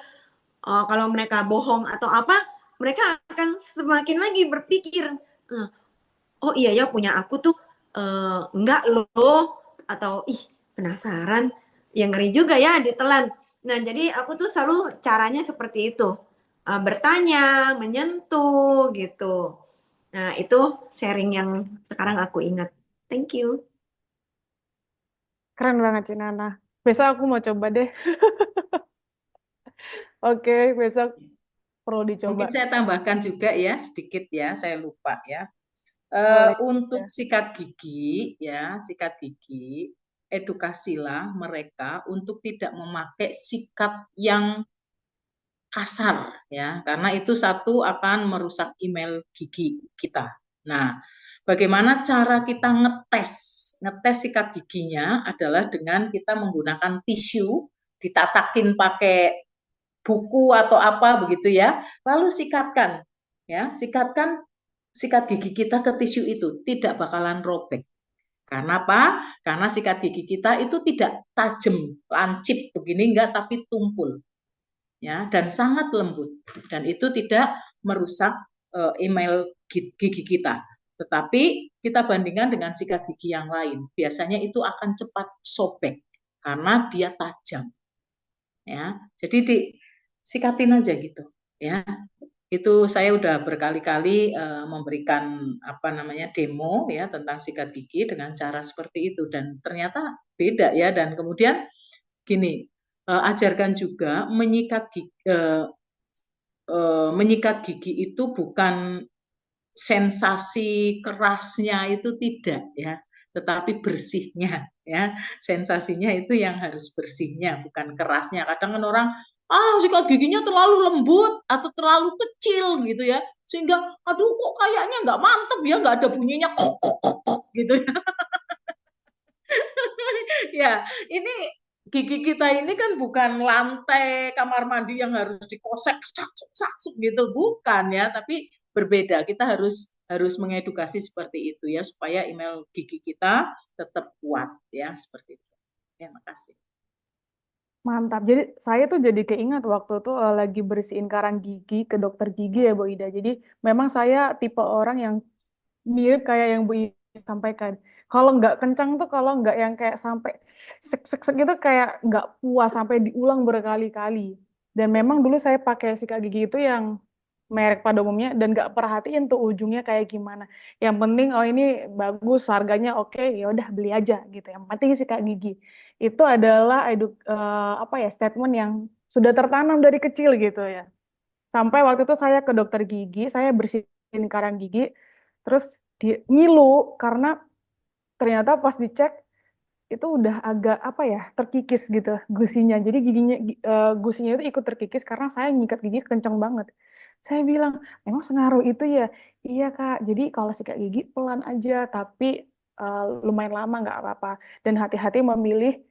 Kalau mereka bohong atau apa, mereka akan semakin lagi berpikir. Oh iya ya punya aku tuh enggak loh atau ih penasaran. Yang ngeri juga ya ditelan. Nah, jadi aku tuh selalu caranya seperti itu. Bertanya, menyentuh gitu. Nah, itu sharing yang sekarang aku ingat. Thank you. Keren banget Cik Nana. Besok aku mau coba deh. Oke, besok perlu dicoba. Mungkin saya tambahkan juga ya sedikit ya, saya lupa ya. Boleh. Untuk sikat gigi ya, sikat gigi, edukasilah mereka untuk tidak memakai sikat yang kasar ya, karena itu satu akan merusak email gigi kita. Nah, bagaimana cara kita ngetes sikat giginya adalah dengan kita menggunakan tisu, ditatakin pakai buku atau apa begitu ya, lalu sikatkan, ya, sikatkan sikat gigi kita ke tisu itu, tidak bakalan robek. Karena apa? Karena sikat gigi kita itu tidak tajam, lancip begini enggak, tapi tumpul, ya, dan sangat lembut, dan itu tidak merusak email gigi kita. Tetapi kita bandingkan dengan sikat gigi yang lain, biasanya itu akan cepat sobek karena dia tajam, ya. Jadi disikatin aja gitu, ya. Itu saya udah berkali-kali memberikan apa namanya demo ya tentang sikat gigi dengan cara seperti itu, dan ternyata beda ya. Dan kemudian gini, ajarkan juga menyikat gigi itu bukan sensasi kerasnya itu tidak ya, tetapi bersihnya ya. Sensasinya itu yang harus bersihnya, bukan kerasnya. Kadang kan orang sikat giginya terlalu lembut atau terlalu kecil gitu ya, sehingga aduh kok kayaknya nggak mantep ya, nggak ada bunyinya kok gitu ya. Ya, ini gigi kita ini kan bukan lantai kamar mandi yang harus dikosek saksuk gitu, bukan ya, tapi berbeda. Kita harus mengedukasi seperti itu ya, supaya email gigi kita tetap kuat ya, seperti itu. Ya, makasih. Mantap. Jadi saya tuh jadi keingat waktu tuh lagi bersihin karang gigi ke dokter gigi ya Bu Ida. Jadi memang saya tipe orang yang mirip kayak yang Bu Ida sampaikan. Kalau nggak kencang tuh, kalau nggak yang kayak sampai sek gitu, kayak nggak puas sampai diulang berkali-kali. Dan memang dulu saya pakai sikat gigi itu yang merek pada umumnya dan nggak perhatiin tuh ujungnya kayak gimana. Yang penting oh ini bagus, harganya oke, ya udah beli aja gitu. Yang penting sikat gigi. Itu adalah apa ya, statement yang sudah tertanam dari kecil gitu ya. Sampai waktu itu saya ke dokter gigi, saya bersihin karang gigi, terus ngilu karena ternyata pas dicek itu udah agak apa ya, terkikis gitu gusinya. Jadi gusinya itu ikut terkikis karena saya nyikat gigi kenceng banget. Saya bilang, emang sengaruh itu ya? Iya Kak, jadi kalau sikat gigi pelan aja, tapi lumayan lama nggak apa-apa. Dan hati-hati memilih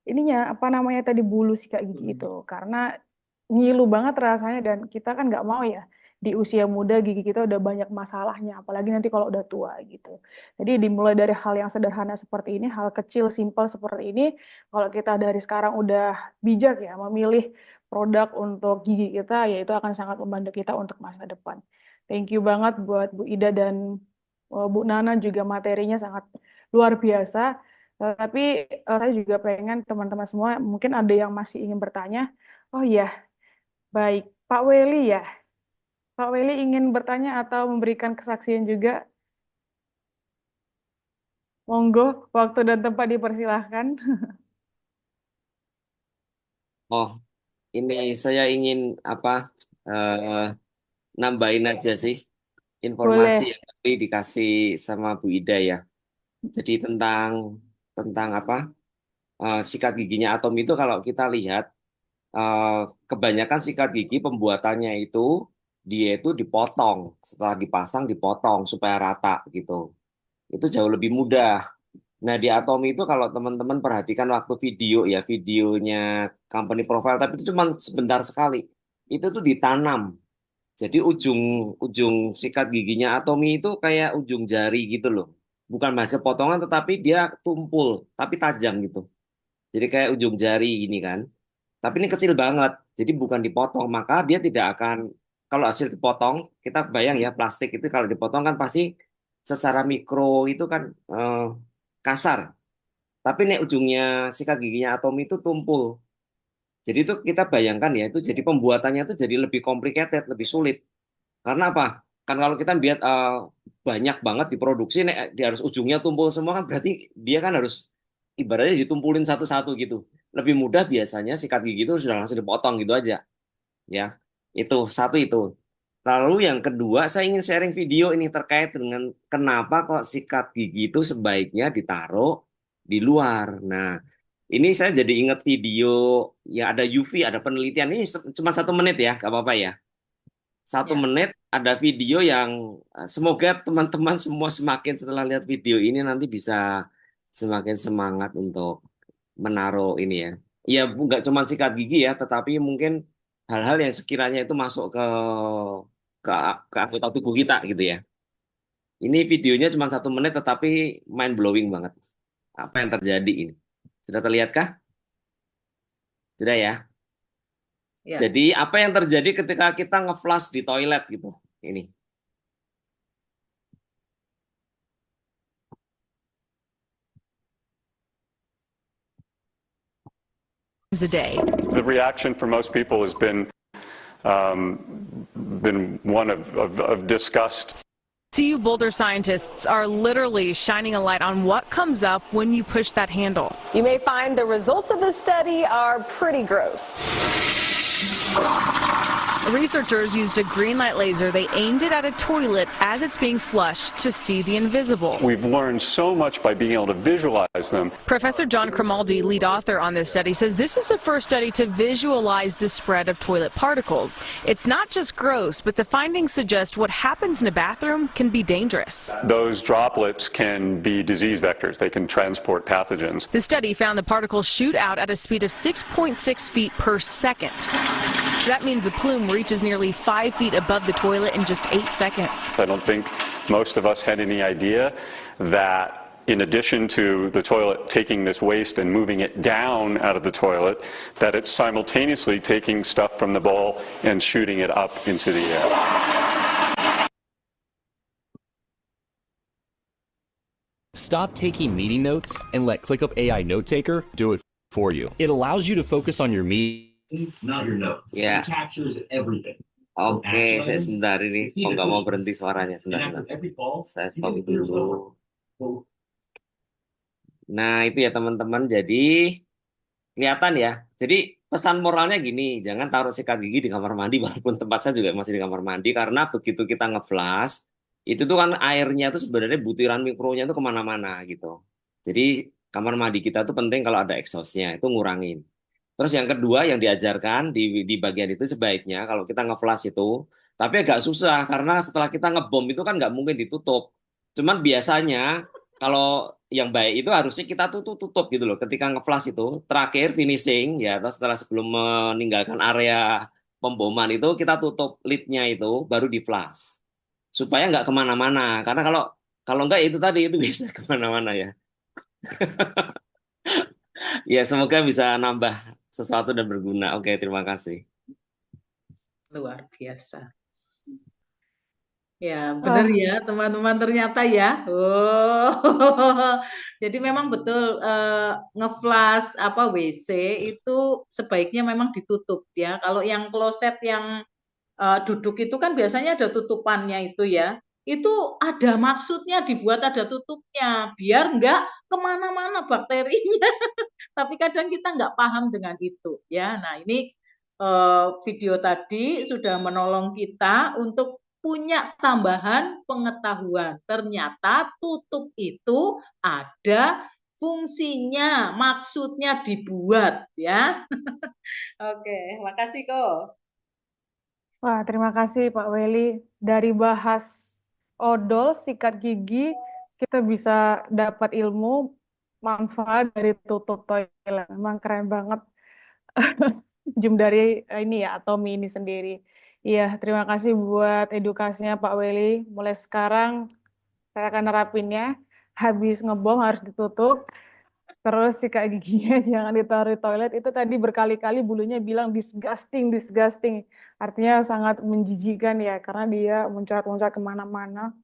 ininya apa namanya tadi, bulu sikat gigi itu, karena ngilu banget rasanya dan kita kan nggak mau ya di usia muda gigi kita udah banyak masalahnya, apalagi nanti kalau udah tua gitu. Jadi dimulai dari hal yang sederhana seperti ini, hal kecil simpel seperti ini, kalau kita dari sekarang udah bijak ya memilih produk untuk gigi kita, ya itu akan sangat membantu kita untuk masa depan. Thank you banget buat Bu Ida dan Bu Nana, juga materinya sangat luar biasa. Tapi saya juga pengen teman-teman semua mungkin ada yang masih ingin bertanya. Oh iya, baik. Pak Weli ya. Pak Weli ingin bertanya atau memberikan kesaksian juga. Monggo, waktu dan tempat dipersilahkan. Oh, ini saya ingin apa eh, nambahin aja sih informasi Boleh. yang tadi dikasih sama Bu Ida ya. Jadi tentang apa sikat giginya Atom itu kalau kita lihat eh, kebanyakan sikat gigi pembuatannya itu dia itu dipotong, setelah dipasang dipotong supaya rata gitu. Itu jauh lebih mudah. Nah, di Atomi itu kalau teman-teman perhatikan waktu video ya, videonya company profile, tapi itu cuma sebentar sekali. Itu tuh ditanam. Jadi ujung ujung sikat giginya Atomi itu kayak ujung jari gitu loh. Bukan hasil potongan tetapi dia tumpul, tapi tajam gitu. Jadi kayak ujung jari gini kan. Tapi ini kecil banget. Jadi bukan dipotong, maka dia tidak akan, kalau hasil dipotong, kita bayang ya plastik itu kalau dipotong kan pasti secara mikro itu kan eh, kasar. Tapi nek ujungnya sikat giginya atom itu tumpul. Jadi itu kita bayangkan ya, itu jadi pembuatannya itu jadi lebih complicated, lebih sulit. Karena apa? Kan kalau kita lihat banyak banget diproduksi, nek dia harus ujungnya tumpul semua kan berarti dia kan harus ibaratnya ditumpulin satu-satu gitu. Lebih mudah biasanya sikat gigi itu sudah langsung dipotong gitu aja. Ya, itu satu itu. Lalu yang kedua, saya ingin sharing video ini terkait dengan kenapa kok sikat gigi itu sebaiknya ditaruh di luar. Nah, ini saya jadi ingat video ya ada UV, ada penelitian ini cuma 1 menit ya, gak apa-apa ya. 1 Ya. menit ada video yang semoga teman-teman semua semakin setelah lihat video ini nanti bisa semakin semangat untuk menaruh ini ya. Ya nggak cuma sikat gigi ya, tetapi mungkin hal-hal yang sekiranya itu masuk ke ke anggota tubuh kita gitu ya. Ini videonya cuma 1 menit tetapi mind blowing banget. Apa yang terjadi ini? Sudah terlihatkah? Sudah ya. Ya. Jadi apa yang terjadi ketika kita nge-flush di toilet gitu? Ini. A day. The reaction for most people has been one of disgust. CU Boulder scientists are literally shining a light on what comes up when you push that handle. You may find the results of this study are pretty gross. Researchers used a green light laser. They aimed it at a toilet as it's being flushed to see the invisible. We've learned so much by being able to visualize them. Professor John Cromaldi, lead author on this study, says this is the first study to visualize the spread of toilet particles. It's not just gross, but the findings suggest what happens in a bathroom can be dangerous. Those droplets can be disease vectors. They can transport pathogens. The study found the particles shoot out at a speed of 6.6 feet per second. That means the plume reaches nearly 5 feet above the toilet in just 8 seconds. I don't think most of us had any idea that in addition to the toilet taking this waste and moving it down out of the toilet, that it's simultaneously taking stuff from the bowl and shooting it up into the air. Stop taking meeting notes and let ClickUp AI Note Taker do it for you. It allows you to focus on your meetings, not your notes. Ya. It captures everything. Oke, saya sebentar ini. Oh, nggak mau berhenti suaranya. Sebentar. Saya stop dulu. Nah, itu ya teman-teman. Jadi, kelihatan ya. Jadi, pesan moralnya gini. Jangan taruh sikat gigi di kamar mandi. Walaupun tempat saya juga masih di kamar mandi. Karena begitu kita nge-flush, itu tuh kan airnya tuh sebenarnya butiran mikronya tuh kemana-mana gitu. Jadi, kamar mandi kita tuh penting kalau ada exhaust-nya. Itu ngurangin. Terus yang kedua yang diajarkan di bagian itu sebaiknya kalau kita nge-flush itu, tapi agak susah karena setelah kita ngebom itu kan nggak mungkin ditutup. Cuman biasanya kalau yang baik itu harusnya kita tutup gitu loh. Ketika nge-flush itu terakhir finishing ya, atau setelah sebelum meninggalkan area pemboman itu kita tutup lidnya itu baru di-flush supaya nggak kemana-mana. Karena kalau nggak itu tadi itu bisa kemana-mana ya. Ya semoga bisa nambah sesuatu dan berguna. Oke, terima kasih. Luar biasa. Ya, benar ya, teman-teman ternyata ya. Oh. Jadi memang betul nge-flush WC itu sebaiknya memang ditutup ya. Kalau yang kloset yang duduk itu kan biasanya ada tutupannya itu ya. Itu ada maksudnya dibuat ada tutupnya biar nggak kemana-mana bakterinya. Tapi kadang kita nggak paham dengan itu ya. Nah ini video tadi sudah menolong kita untuk punya tambahan pengetahuan. Ternyata tutup itu ada fungsinya, maksudnya dibuat ya. Oke, makasih kok. Wah, terima kasih Pak Welly. Dari bahas odol, sikat gigi, kita bisa dapat ilmu manfaat dari tutup toilet. Memang keren banget. Zoom dari ini ya, Atomi ini sendiri. Iya, terima kasih buat edukasinya Pak Welly. Mulai sekarang saya akan nerapinnya. Habis ngebom harus ditutup. Terus sikat giginya jangan ditaruh di toilet. Itu tadi berkali-kali bulunya bilang disgusting, disgusting. Artinya sangat menjijikan ya, karena dia muncrat-muncrat kemana-mana.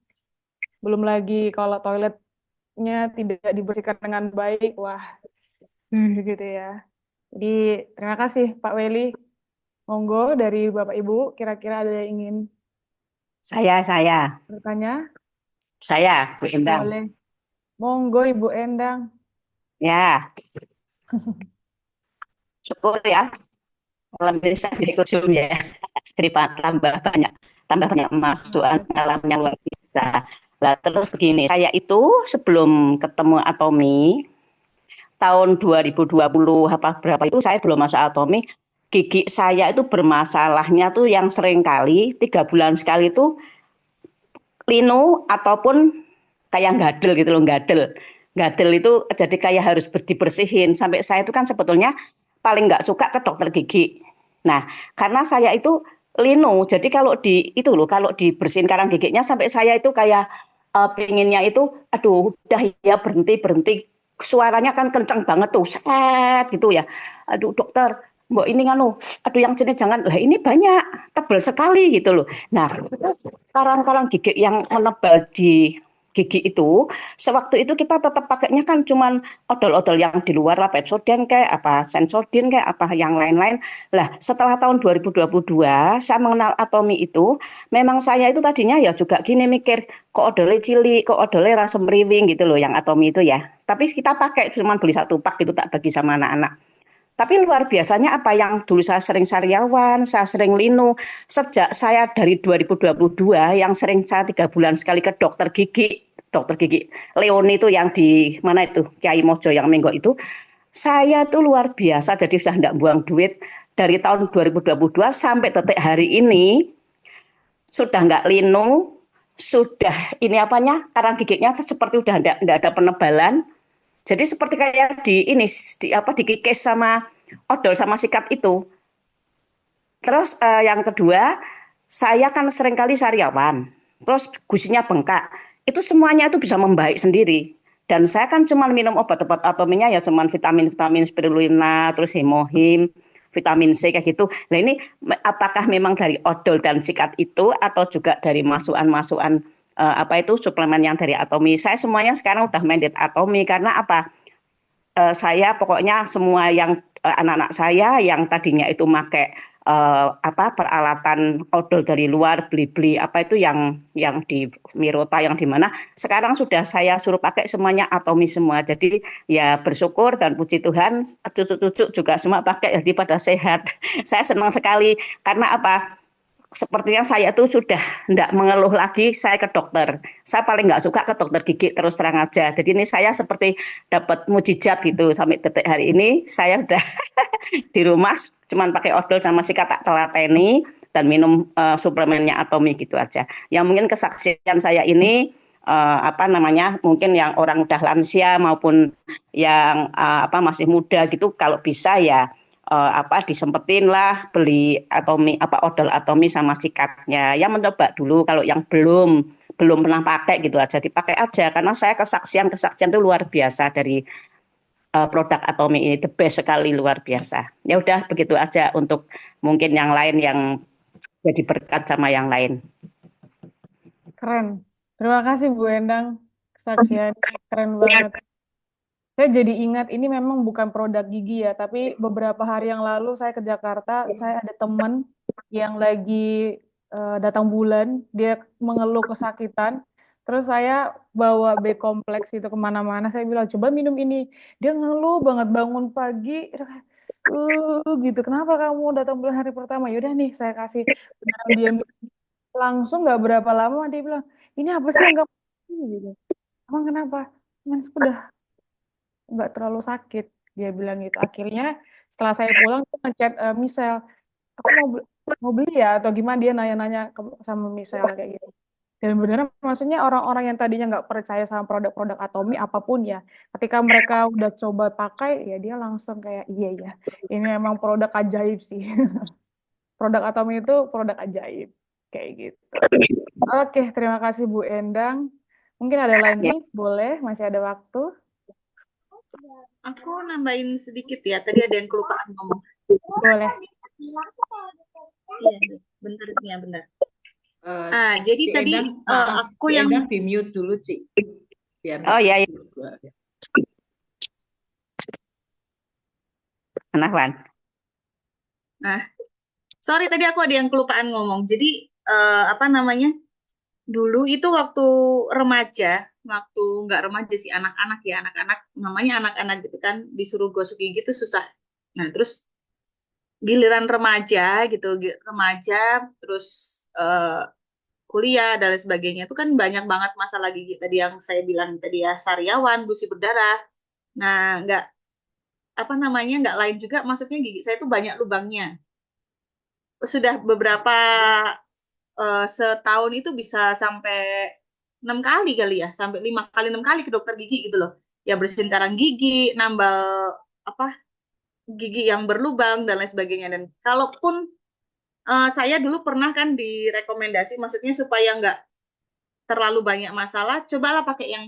Belum lagi kalau toiletnya tidak dibersihkan dengan baik, wah, gitu ya. Jadi terima kasih Pak Welly. Monggo dari Bapak Ibu, kira-kira ada yang ingin Saya. bertanya? Saya, Bu Endang. Boleh. Monggo Ibu Endang. Ya, syukur ya. Alhamdulillah saya bisa ikut Zoom ya. Jadi tambah banyak masukan, alamnya luar biasa. Lah terus begini, saya itu sebelum ketemu Atomi tahun 2020 berapa itu saya belum masuk Atomi, gigi saya itu bermasalahnya tuh yang sering kali 3 bulan sekali tuh linu ataupun kayak gadel gitu loh, gadel itu jadi kayak harus dibersihin. Sampai saya itu kan sebetulnya paling nggak suka ke dokter gigi. Nah, karena saya itu linu, jadi kalau kalau dibersihin karang giginya sampai saya itu kayak pinginnya itu, aduh, udah ya berhenti berhenti. Suaranya kan kenceng banget tuh, set gitu ya. Aduh dokter, mbok ini nganu, aduh yang sini jangan, lah ini banyak, tebal sekali gitu loh. Nah, karang-karang gigi yang menebal di gigi itu, sewaktu itu kita tetap pakainya kan cuman odol-odol yang di luar lah, Pepsodent kayak apa, Sensodyne kayak apa, yang lain-lain. Lah, setelah tahun 2022, saya mengenal Atomy itu, memang saya itu tadinya ya juga gini mikir, kok odolnya cilik, kok odolnya rasa meriwing gitu loh, yang Atomy itu ya. Tapi kita pakai, cuman beli 1 pak gitu, tak bagi sama anak-anak. Tapi luar biasanya apa yang dulu saya sering sariawan, saya sering linu, sejak saya dari 2022 yang sering saya 3 bulan sekali ke dokter gigi Leoni itu yang di mana itu, Kiai Mojo yang Menggo itu, saya tuh luar biasa, jadi sudah tidak buang duit dari tahun 2022 sampai detik hari ini, sudah nggak linu, sudah ini apanya, karang giginya seperti udah enggak ada penebalan. Jadi seperti kayak dikikis sama odol sama sikat itu. Terus yang kedua, saya kan seringkali sariawan. Terus gusinya bengkak. Itu semuanya itu bisa membaik sendiri. Dan saya kan cuma minum obat-obat Atominya ya cuma vitamin spirulina, terus hemohim, vitamin C kayak gitu. Nah ini apakah memang dari odol dan sikat itu atau juga dari masukan-masukan suplemen yang dari Atomy? Saya semuanya sekarang udah mandate Atomy karena apa? Saya pokoknya semua yang anak-anak saya yang tadinya itu pakai peralatan odol dari luar, beli-beli apa itu yang di Mirota yang di mana, sekarang sudah saya suruh pakai semuanya Atomy semua. Jadi ya bersyukur dan puji Tuhan cucu-cucu juga semua pakai, jadi pada sehat. Saya senang sekali karena apa? Sepertinya saya tuh sudah tidak mengeluh lagi saya ke dokter. Saya paling nggak suka ke dokter gigi, terus terang aja. Jadi ini saya seperti dapat mujizat gitu. Sampai detik hari ini saya udah di rumah cuman pakai odol sama sikat tak telateni dan minum suplemennya Atomy gitu aja. Yang mungkin kesaksian saya ini mungkin yang orang udah lansia maupun yang masih muda gitu, kalau bisa ya disempetin lah beli Atomy odol Atomy sama sikatnya. Ya mencoba dulu, kalau yang belum pernah pakai gitu aja dipakai aja, karena saya kesaksian itu luar biasa dari produk Atomy ini, the best sekali, luar biasa. Ya udah begitu aja untuk mungkin yang lain yang jadi berkat sama yang lain. Keren. Terima kasih Bu Endang, kesaksiannya keren banget. Saya jadi ingat ini memang bukan produk gigi ya, tapi beberapa hari yang lalu saya ke Jakarta, saya ada teman yang lagi datang bulan, dia mengeluh kesakitan, terus saya bawa B-kompleks itu kemana-mana, saya bilang coba minum ini, dia ngeluh banget bangun pagi, gitu, kenapa kamu datang bulan hari pertama? Yaudah nih saya kasih, beneran dia langsung nggak berapa lama dia bilang, ini apa sih yang kamu gitu, emang kenapa? Mas udah nggak terlalu sakit, dia bilang gitu. Akhirnya setelah saya pulang dia ngechat Michelle, aku mau beli ya atau gimana, dia nanya-nanya sama Michelle kayak gitu. Dan beneran maksudnya orang-orang yang tadinya nggak percaya sama produk-produk Atomy apapun ya, ketika mereka udah coba pakai ya dia langsung kayak iya ya, ini emang produk ajaib sih. Produk Atomy itu produk ajaib kayak gitu. Oke, terima kasih Bu Endang. Mungkin ada lagi, boleh, masih ada waktu. Aku nambahin sedikit ya, tadi ada yang kelupaan ngomong. Boleh. Iya, bentar ya, benar. Jadi tadi aku yang di mute dulu, Ci. Biar iya. Sorry tadi aku ada yang kelupaan ngomong. Jadi dulu itu waktu remaja, waktu nggak remaja sih, anak-anak ya, namanya anak-anak gitu kan, disuruh gosok gigi gitu susah. Nah terus giliran remaja gitu, terus kuliah dan lain sebagainya, itu kan banyak banget masalah gigi tadi yang saya bilang tadi ya, sariawan, gusi berdarah. Nah apa namanya nggak lain juga, maksudnya gigi saya itu banyak lubangnya. Sudah beberapa setahun itu bisa sampai 6 kali kali ya, sampai 5 kali 6 kali ke dokter gigi gitu loh. Ya bersihin karang gigi, nambal apa gigi yang berlubang dan lain sebagainya. Dan kalaupun saya dulu pernah kan direkomendasi, maksudnya supaya nggak terlalu banyak masalah, cobalah pakai yang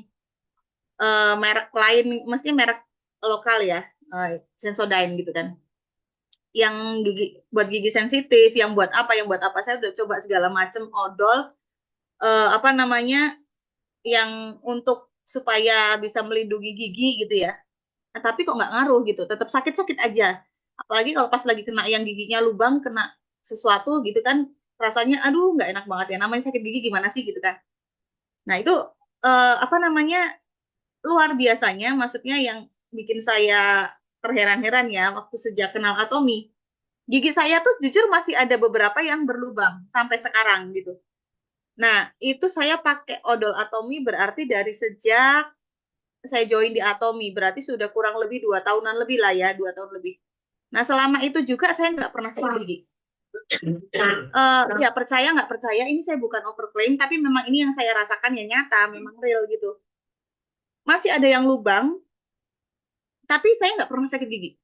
merek lain, mestinya merek lokal ya, Sensodyne gitu kan. Yang gigi buat gigi sensitif, yang buat apa saya udah coba segala macam odol, apa namanya, yang untuk supaya bisa melindungi gigi gitu ya. Nah, tapi kok nggak ngaruh gitu, tetap sakit-sakit aja. Apalagi kalau pas lagi kena yang giginya lubang, kena sesuatu gitu kan, rasanya aduh nggak enak banget ya. Namanya sakit gigi gimana sih gitu kan. Nah itu apa namanya, luar biasanya, maksudnya yang bikin saya terheran-heran ya waktu sejak kenal Atomi. Gigi saya tuh jujur masih ada beberapa yang berlubang sampai sekarang gitu. Nah, itu saya pakai odol Atomi berarti dari sejak saya join di Atomi, berarti sudah kurang lebih 2 tahunan lebih lah ya, 2 tahun lebih. Nah, selama itu juga saya nggak pernah sakit gigi. Ya percaya nggak percaya, ini saya bukan overclaim, tapi memang ini yang saya rasakan ya nyata, memang real gitu. Masih ada yang lubang, tapi saya nggak pernah sakit gigi.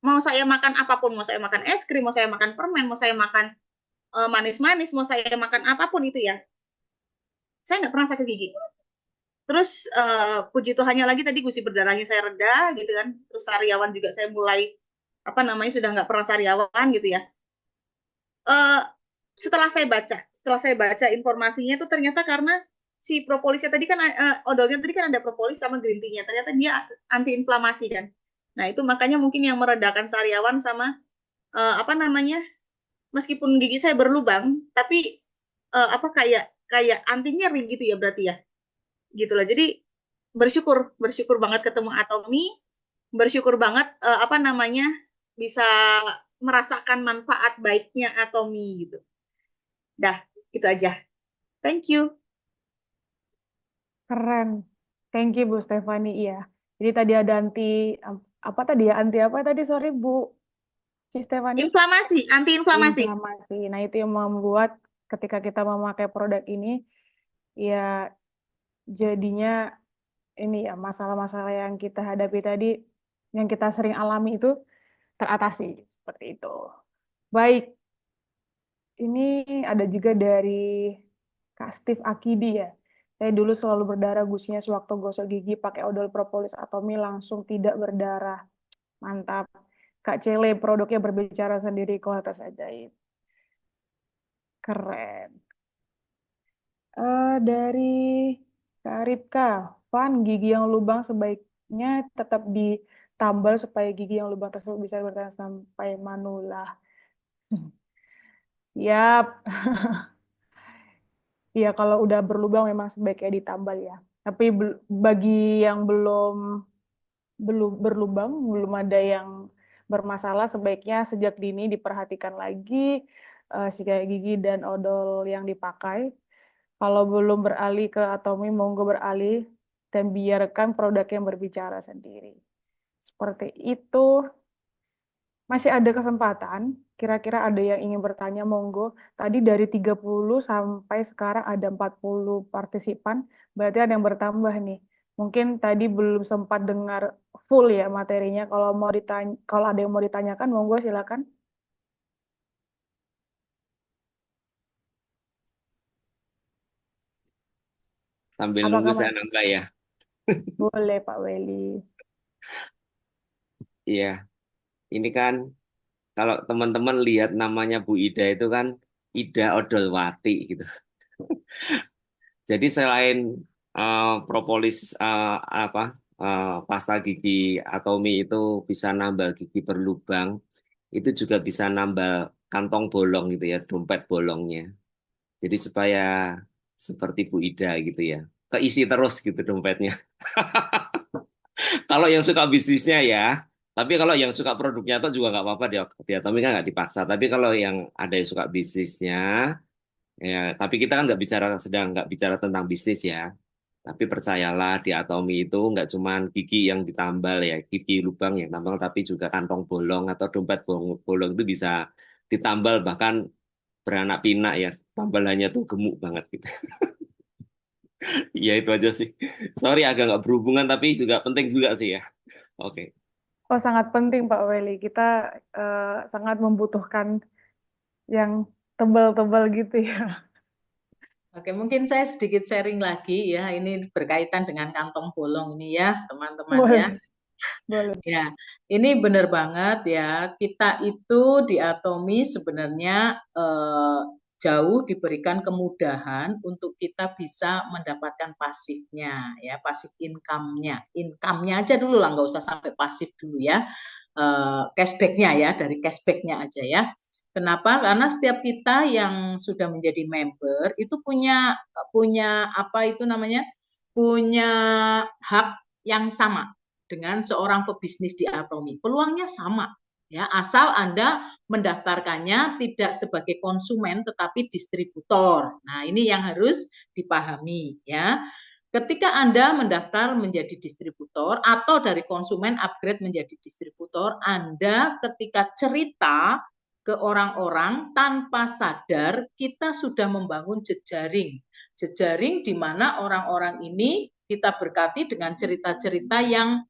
Mau saya makan apapun, mau saya makan es krim, mau saya makan permen, mau saya makan manis-manis, mau saya makan apapun itu ya, saya nggak pernah sakit gigi. Terus puji Tuhannya lagi tadi gusi berdarahnya saya reda gitu kan. Terus sariawan juga saya mulai apa namanya sudah nggak pernah sariawan gitu ya. Eh setelah saya baca informasinya itu ternyata karena si propolisnya tadi kan odolnya tadi kan ada propolis sama green tea-nya. Ternyata dia anti inflamasi kan. Nah, itu makanya mungkin yang meredakan sariawan sama apa namanya? Meskipun gigi saya berlubang, tapi apa kayak kayak anti nyeri gitu ya berarti ya. Gitu loh. Jadi bersyukur banget ketemu Atomi, bersyukur banget apa namanya bisa merasakan manfaat baiknya Atomi gitu. Dah, itu aja. Thank you. Keren. Thank you Bu Stefani. Iya. Jadi tadi ada apa tadi ya? Anti apa tadi? Sorry Bu si Stefani. Inflamasi, anti-inflamasi. Inflamasi. Nah, itu yang membuat ketika kita memakai produk ini ya jadinya ini ya masalah-masalah yang kita hadapi tadi, yang kita sering alami itu teratasi seperti itu. Baik, ini ada juga dari Kak Steve Akidi ya. Saya dulu selalu berdarah gusinya sewaktu gosok gigi pakai odol propolis Atomi langsung tidak berdarah. Mantap. Kak Cele, produknya berbicara sendiri, kualitas ajaib. Keren. Dari Kak Ripka, Van, gigi yang lubang sebaiknya tetap ditambal supaya gigi yang lubang tersebut bisa bertahan sampai manula. Yap. Iya, kalau udah berlubang memang sebaiknya ditambal ya. Tapi bagi yang belum berlubang, belum ada yang bermasalah, sebaiknya sejak dini diperhatikan lagi sikat gigi dan odol yang dipakai. Kalau belum beralih ke Atomi, monggo beralih dan biarkan produk yang berbicara sendiri. Seperti itu. Masih ada kesempatan. Kira-kira ada yang ingin bertanya, monggo. Tadi dari 30 sampai sekarang ada 40 partisipan. Berarti ada yang bertambah nih. Mungkin tadi belum sempat dengar full ya materinya. Kalau mau ditanya, kalau ada yang mau ditanyakan, monggo silakan. Sambil Apakah nunggu saya nambah ya. boleh Pak Weli? Iya, ini kan kalau teman-teman lihat namanya Bu Ida itu kan Ida Odolwati gitu. Jadi selain propolis pasta gigi Atomi itu bisa nambal gigi berlubang, itu juga bisa nambal kantong bolong gitu ya, dompet bolongnya. Jadi supaya seperti Bu Ida gitu ya, keisi terus gitu dompetnya. Kalau yang suka bisnisnya ya, tapi kalau yang suka produknya itu juga nggak apa-apa di Atomi kan nggak dipaksa. Tapi kalau yang ada yang suka bisnisnya, ya, tapi kita kan nggak bicara tentang bisnis ya. Tapi percayalah di Atomi itu nggak cuma gigi yang ditambal ya, gigi lubang yang tambal, tapi juga kantong bolong atau dompet bolong itu bisa ditambal bahkan beranak pinak ya. Tambalannya tuh gemuk banget gitu. Ya itu aja sih. Sorry agak nggak berhubungan tapi juga penting juga sih ya. Oke. Oh, sangat penting Pak Weli. Kita sangat membutuhkan yang tebal-tebal gitu ya. Oke, mungkin saya sedikit sharing lagi ya. Ini berkaitan dengan kantong bolong ini ya, teman-teman ya. Boleh. Ya, ini benar banget ya. Kita itu di Atomi sebenarnya jauh diberikan kemudahan untuk kita bisa mendapatkan pasifnya ya, pasif income-nya. Income-nya aja dulu lah, nggak usah sampai pasif dulu ya. Cashback-nya ya, dari cashback-nya aja ya. Kenapa? Karena setiap kita yang sudah menjadi member itu punya apa itu namanya? Punya hak yang sama dengan seorang pebisnis di Atomi. Peluangnya sama ya, asal Anda mendaftarkannya tidak sebagai konsumen tetapi distributor. Nah, ini yang harus dipahami ya. Ketika Anda mendaftar menjadi distributor atau dari konsumen upgrade menjadi distributor, Anda ketika cerita ke orang-orang tanpa sadar kita sudah membangun jejaring. Jejaring di mana orang-orang ini kita berkati dengan cerita-cerita yang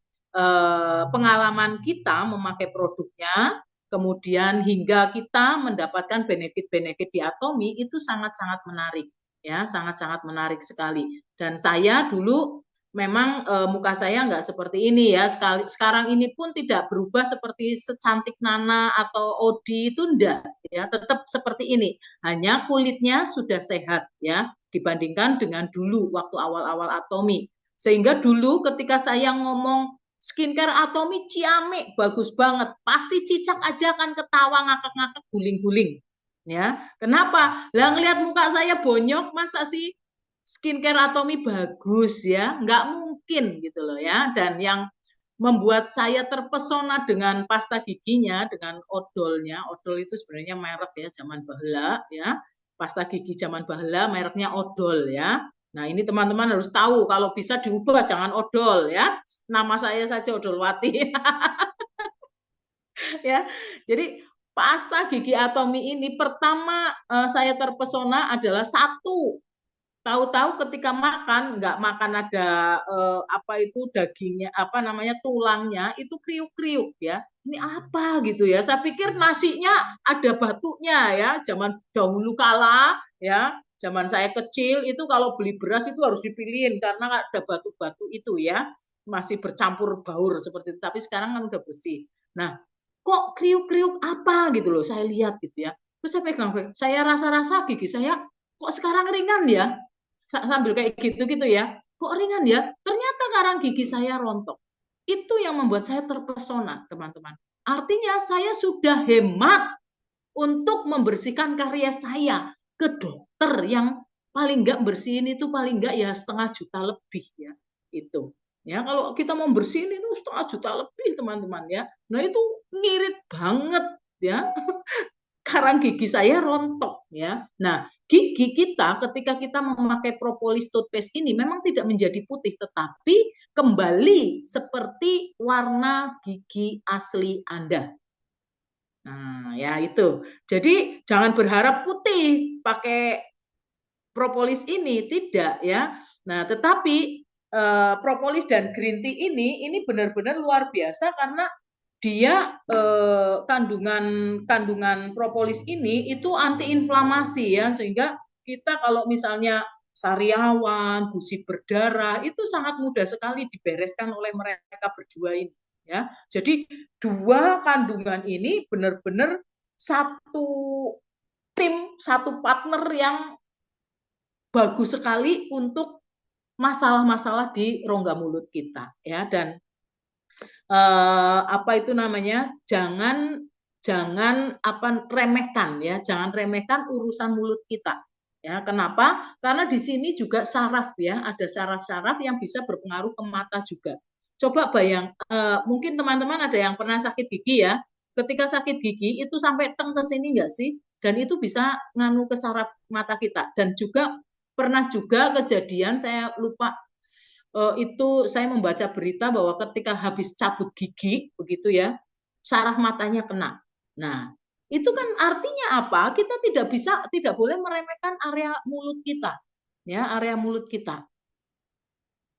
pengalaman kita memakai produknya, kemudian hingga kita mendapatkan benefit-benefit di Atomi itu sangat-sangat menarik. Ya, sangat-sangat menarik sekali. Dan saya dulu memang muka saya nggak seperti ini ya. Sekarang ini pun tidak berubah seperti secantik Nana atau Odi, itu enggak ya, tetap seperti ini. Hanya kulitnya sudah sehat ya dibandingkan dengan dulu waktu awal-awal Atomi. Sehingga dulu ketika saya ngomong skincare Atomi ciamik, bagus banget, pasti Cicak aja akan ketawa ngakak-ngakak guling-guling. Ya, kenapa? Lah ngelihat muka saya bonyok, masa sih skincare Atomi bagus ya? Nggak mungkin gitu loh ya. Dan yang membuat saya terpesona dengan pasta giginya, dengan odolnya. Odol itu sebenarnya merek ya, zaman baheula ya. Pasta gigi zaman baheula mereknya odol ya. Nah, ini teman-teman harus tahu, kalau bisa diubah jangan odol ya. Nama saya saja Odolwati. Ya. Jadi pasta gigi Atomi ini pertama saya terpesona adalah satu, tahu-tahu ketika makan nggak makan ada apa itu dagingnya, apa namanya, tulangnya itu kriuk-kriuk ya. Ini apa gitu ya? Saya pikir nasinya ada batunya ya. Zaman dahulu kala ya, zaman saya kecil itu kalau beli beras itu harus dipilihin karena ada batu-batu itu ya, masih bercampur baur seperti itu. Tapi sekarang kan udah bersih. Nah, kok kriuk-kriuk apa gitu loh, saya lihat gitu ya. Terus saya pegang, saya rasa-rasa gigi saya kok sekarang ringan ya, sambil kayak gitu-gitu ya, kok ringan ya, ternyata karang gigi saya rontok. Itu yang membuat saya terpesona teman-teman. Artinya saya sudah hemat untuk membersihkan karya saya ke dokter yang paling nggak bersihin itu paling nggak ya 1,5 juta lebih ya itu. Ya, kalau kita mau bersihin itu 1,5 juta lebih teman-teman ya. Nah itu ngirit banget ya. Karang gigi saya rontok ya. Nah, gigi kita ketika kita memakai propolis toothpaste ini memang tidak menjadi putih, tetapi kembali seperti warna gigi asli Anda. Nah, ya itu. Jadi jangan berharap putih pakai propolis ini, tidak ya. Nah, tetapi propolis dan green tea ini benar-benar luar biasa karena dia kandungan propolis ini itu antiinflamasi ya, sehingga kita kalau misalnya sariawan, gusi berdarah itu sangat mudah sekali dibereskan oleh mereka berdua ini ya. Jadi dua kandungan ini benar-benar satu tim, satu partner yang bagus sekali untuk masalah-masalah di rongga mulut kita ya. Dan apa itu namanya, jangan remehkan ya, jangan remehkan urusan mulut kita ya. Kenapa? Karena di sini juga saraf ya, ada saraf-saraf yang bisa berpengaruh ke mata juga. Coba mungkin teman-teman ada yang pernah sakit gigi ya, ketika sakit gigi itu sampai teng ke sini nggak sih, dan itu bisa nganu ke saraf mata kita. Dan juga pernah juga kejadian, saya lupa itu saya membaca berita bahwa ketika habis cabut gigi begitu ya, saraf matanya kena. Nah, itu kan artinya apa? Kita tidak boleh meremehkan area mulut kita. Ya, area mulut kita.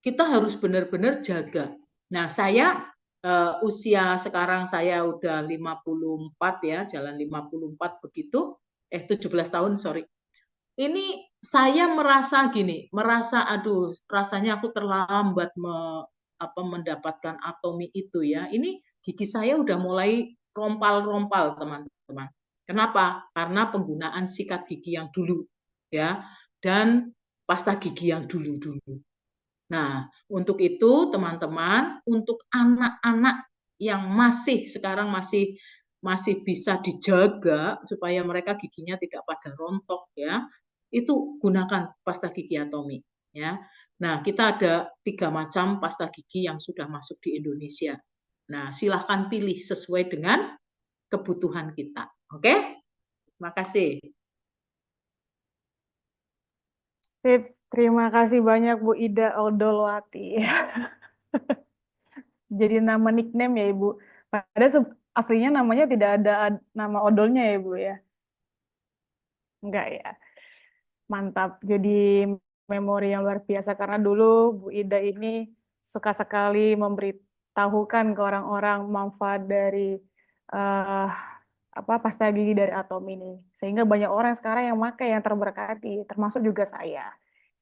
Kita harus benar-benar jaga. Nah, saya usia sekarang saya udah 54 ya, jalan 54 begitu. 17 tahun, sorry. Ini saya merasa gini, aduh, rasanya aku terlambat mendapatkan atomi itu ya. Ini gigi saya udah mulai rompal-rompal, teman-teman. Kenapa? Karena penggunaan sikat gigi yang dulu ya, dan pasta gigi yang dulu-dulu. Nah, untuk itu teman-teman, untuk anak-anak yang sekarang masih bisa dijaga supaya mereka giginya tidak pada rontok ya, itu gunakan pasta gigi Atomi ya. Nah, kita ada 3 macam pasta gigi yang sudah masuk di Indonesia. Nah, silahkan pilih sesuai dengan kebutuhan kita. Oke? Terima kasih. Sip, terima kasih banyak Bu Ida Odolwati. Jadi nama nickname ya Ibu. Padahal aslinya namanya tidak ada nama odolnya ya Bu ya. Enggak ya. Mantap. Jadi memori yang luar biasa karena dulu Bu Ida ini suka sekali memberitahukan ke orang-orang manfaat dari eh, pasta gigi dari Atom ini. Sehingga banyak orang sekarang yang pakai, yang terberkati, termasuk juga saya.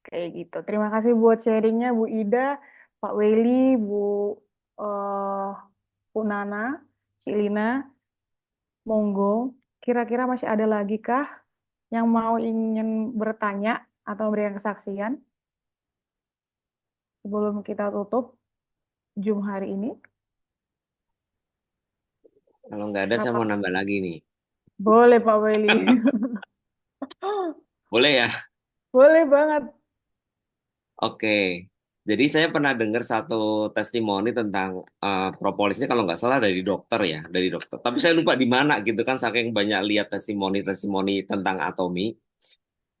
Kayak gitu. Terima kasih buat sharingnya Bu Ida, Pak Weli, eh, Bu Nana, Cilina, monggo. Kira-kira masih ada lagi kah yang ingin bertanya atau memberikan kesaksian sebelum kita tutup Zoom hari ini? Kalau nggak ada, saya mau nambah lagi nih. Boleh Pak Weli. Boleh ya? Boleh banget. Oke. Jadi saya pernah dengar satu testimoni tentang propolis ini, kalau nggak salah dari dokter ya, dari dokter. Tapi saya lupa di mana gitu kan, saking banyak lihat testimoni-testimoni tentang Atomi,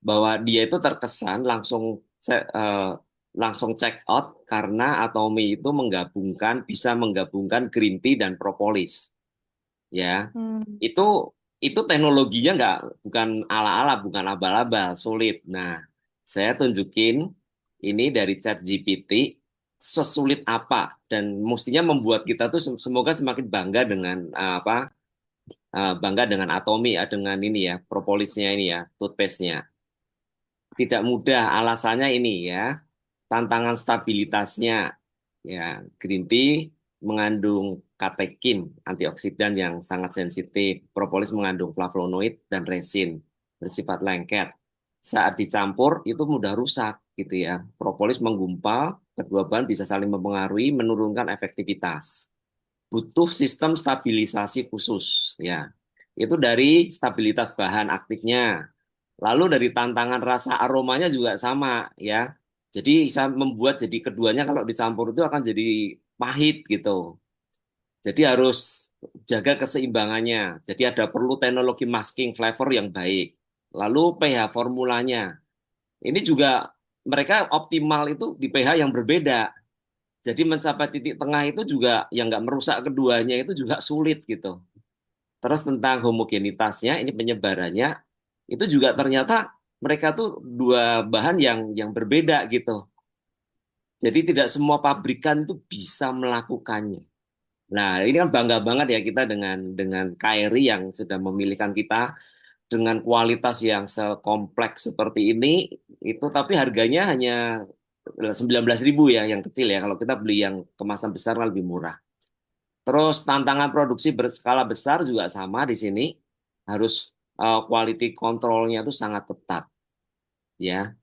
bahwa dia itu terkesan langsung check out karena Atomi itu bisa menggabungkan green tea dan propolis. Ya, itu teknologinya bukan ala-ala, bukan abal-abal, sulit. Nah, saya tunjukin ini dari ChatGPT sesulit apa dan mestinya membuat kita tuh semoga semakin bangga dengan bangga dengan Atomi ya, dengan ini ya, propolisnya ini ya, toothpaste-nya. Tidak mudah, alasannya ini ya, tantangan stabilitasnya ya, green tea mengandung katekin, antioksidan yang sangat sensitif. Propolis mengandung flavonoid dan resin, bersifat lengket. Saat dicampur itu mudah rusak gitu ya. Propolis menggumpal, kedua bahan bisa saling mempengaruhi, menurunkan efektivitas. Butuh sistem stabilisasi khusus ya. Itu dari stabilitas bahan aktifnya. Lalu dari tantangan rasa aromanya juga sama ya. Jadi bisa membuat jadi keduanya kalau dicampur itu akan jadi pahit gitu. Jadi harus jaga keseimbangannya. Jadi ada perlu teknologi masking flavor yang baik. Lalu pH formulanya. Ini juga mereka optimal itu di pH yang berbeda. Jadi mencapai titik tengah itu juga yang nggak merusak keduanya itu juga sulit gitu. Terus tentang homogenitasnya, ini penyebarannya, itu juga ternyata mereka tuh dua bahan yang berbeda gitu. Jadi tidak semua pabrikan itu bisa melakukannya. Nah, ini kan bangga banget ya kita dengan KRI yang sudah memilihkan kita dengan kualitas yang sekompleks seperti ini, itu tapi harganya hanya 19.000 ya yang kecil ya. Kalau kita beli yang kemasan besar kan lebih murah. Terus tantangan produksi berskala besar juga sama di sini, harus quality control-nya itu sangat ketat. Ya,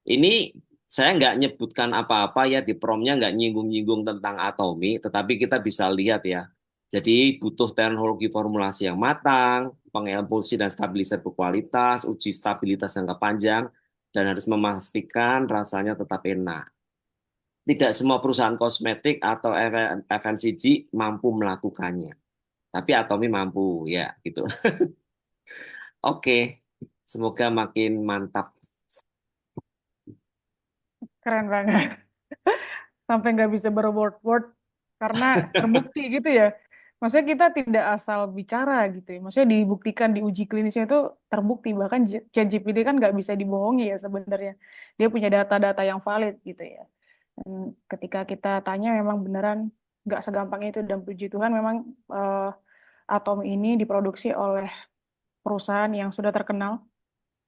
ini saya nggak nyebutkan apa-apa ya di promnya, nggak nyinggung-nyinggung tentang Atomi, tetapi kita bisa lihat ya. Jadi butuh teknologi formulasi yang matang, pengemulsi dan stabilizer berkualitas, uji stabilitas jangka panjang, dan harus memastikan rasanya tetap enak. Tidak semua perusahaan kosmetik atau FMCG mampu melakukannya, tapi Atomi mampu ya gitu. Oke, semoga makin mantap. Keren banget. sampai nggak bisa berword-word karena terbukti gitu ya. Maksudnya kita tidak asal bicara gitu ya. Maksudnya dibuktikan di uji klinisnya itu terbukti. Bahkan ChatGPT kan nggak bisa dibohongi ya sebenarnya. Dia punya data-data yang valid gitu ya. Dan ketika kita tanya memang beneran nggak segampang itu. Dan puji Tuhan memang atom ini diproduksi oleh perusahaan yang sudah terkenal,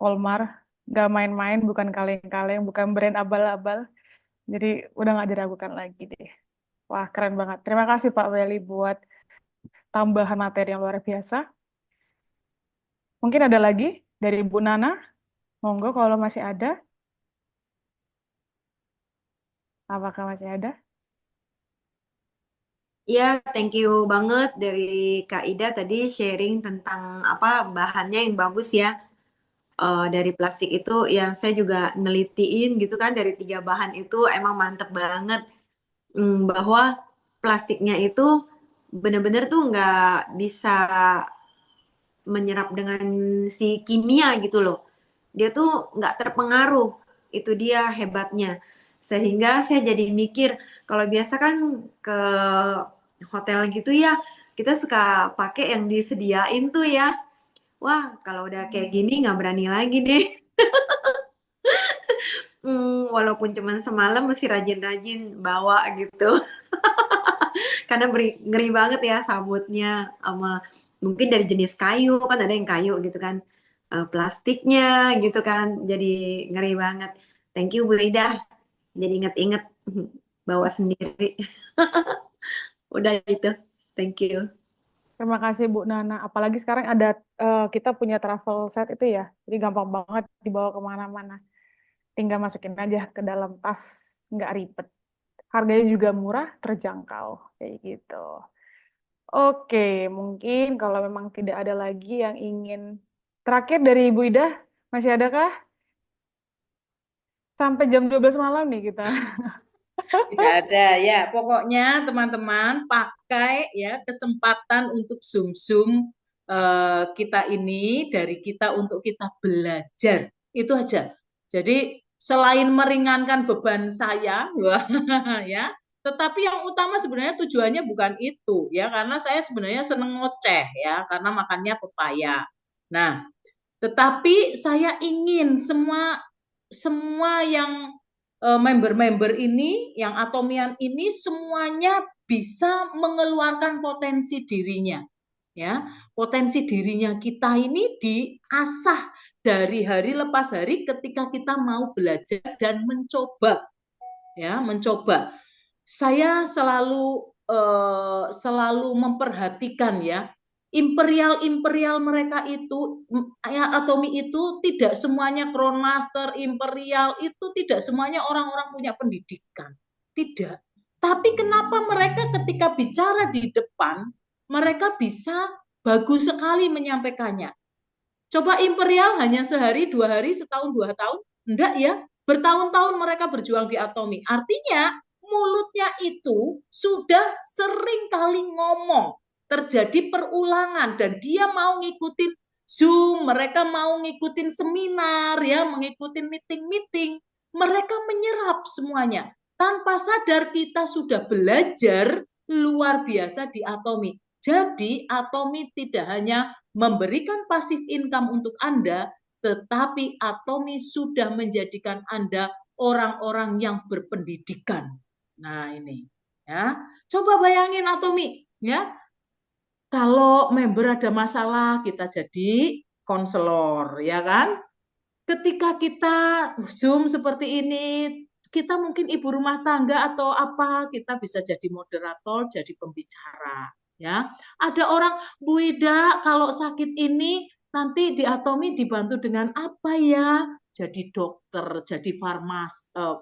Polmar. Nggak main-main, bukan kaleng-kaleng, bukan brand abal-abal. Jadi udah nggak diragukan lagi deh. Wah, keren banget. Terima kasih Pak Welly buat tambahan materi yang luar biasa. Mungkin ada lagi dari Bu Nana. Monggo kalau masih ada. Apakah masih ada? Ya, thank you banget dari Kak Ida tadi sharing tentang apa bahannya yang bagus ya. Dari plastik itu yang saya juga neliti인 gitu kan, dari 3 bahan itu emang mantep banget. Bahwa plastiknya itu bener-bener tuh nggak bisa menyerap dengan si kimia gitu loh. Dia tuh nggak terpengaruh. Itu dia hebatnya. Sehingga saya jadi mikir, kalau biasa kan ke hotel gitu ya, kita suka pakai yang disediain tuh ya. Wah, kalau udah kayak gini nggak berani lagi deh. Walaupun cuman semalam masih rajin-rajin bawa gitu. Karena ngeri banget ya sabutnya, sama mungkin dari jenis kayu, kan ada yang kayu gitu kan. Plastiknya gitu kan, jadi ngeri banget. Thank you Bu Ida, jadi inget-inget bawa sendiri. Udah itu, thank you. Terima kasih Bu Nana. Apalagi sekarang ada kita punya travel set itu ya. Jadi gampang banget dibawa kemana-mana. Tinggal masukin aja ke dalam tas, nggak ribet. Harganya juga murah, terjangkau. Kayak gitu. Oke, mungkin kalau memang tidak ada lagi yang ingin. Terakhir dari Ibu Ida, masih adakah? Sampai jam 12 malam nih kita. Tidak ada ya, pokoknya teman-teman pakai ya kesempatan untuk Zoom kita ini dari kita untuk kita belajar itu aja. Jadi selain meringankan beban saya, wah, ya, tetapi yang utama sebenarnya tujuannya bukan itu ya, karena saya sebenarnya seneng ngoceh ya, karena makannya pepaya. Nah, tetapi saya ingin semua yang member-member ini, yang atomian ini semuanya bisa mengeluarkan potensi dirinya. Ya, potensi dirinya kita ini diasah dari hari lepas hari ketika kita mau belajar dan mencoba. Ya, mencoba. Saya selalu memperhatikan ya, imperial mereka itu ya, atomi itu tidak semuanya Crown Master, imperial itu tidak semuanya orang-orang punya pendidikan, tidak. Tapi kenapa mereka ketika bicara di depan mereka bisa bagus sekali menyampaikannya? Coba imperial hanya sehari, 2 hari, setahun, 2 tahun, enggak ya, bertahun-tahun mereka berjuang di atomi. Artinya mulutnya itu sudah sering kali ngomong, terjadi perulangan dan dia mau ngikutin Zoom, mereka mau ngikutin seminar ya, mengikuti meeting-meeting, mereka menyerap semuanya. Tanpa sadar kita sudah belajar luar biasa di atomi. Jadi atomi tidak hanya memberikan passive income untuk Anda, tetapi atomi sudah menjadikan Anda orang-orang yang berpendidikan. Nah, ini ya. Coba bayangin atomi ya. Kalau member ada masalah, kita jadi konselor, ya kan? Ketika kita Zoom seperti ini, kita mungkin ibu rumah tangga atau apa, kita bisa jadi moderator, jadi pembicara, ya. Ada orang, Bu Ida, kalau sakit ini nanti di atomi dibantu dengan apa ya? Jadi dokter, jadi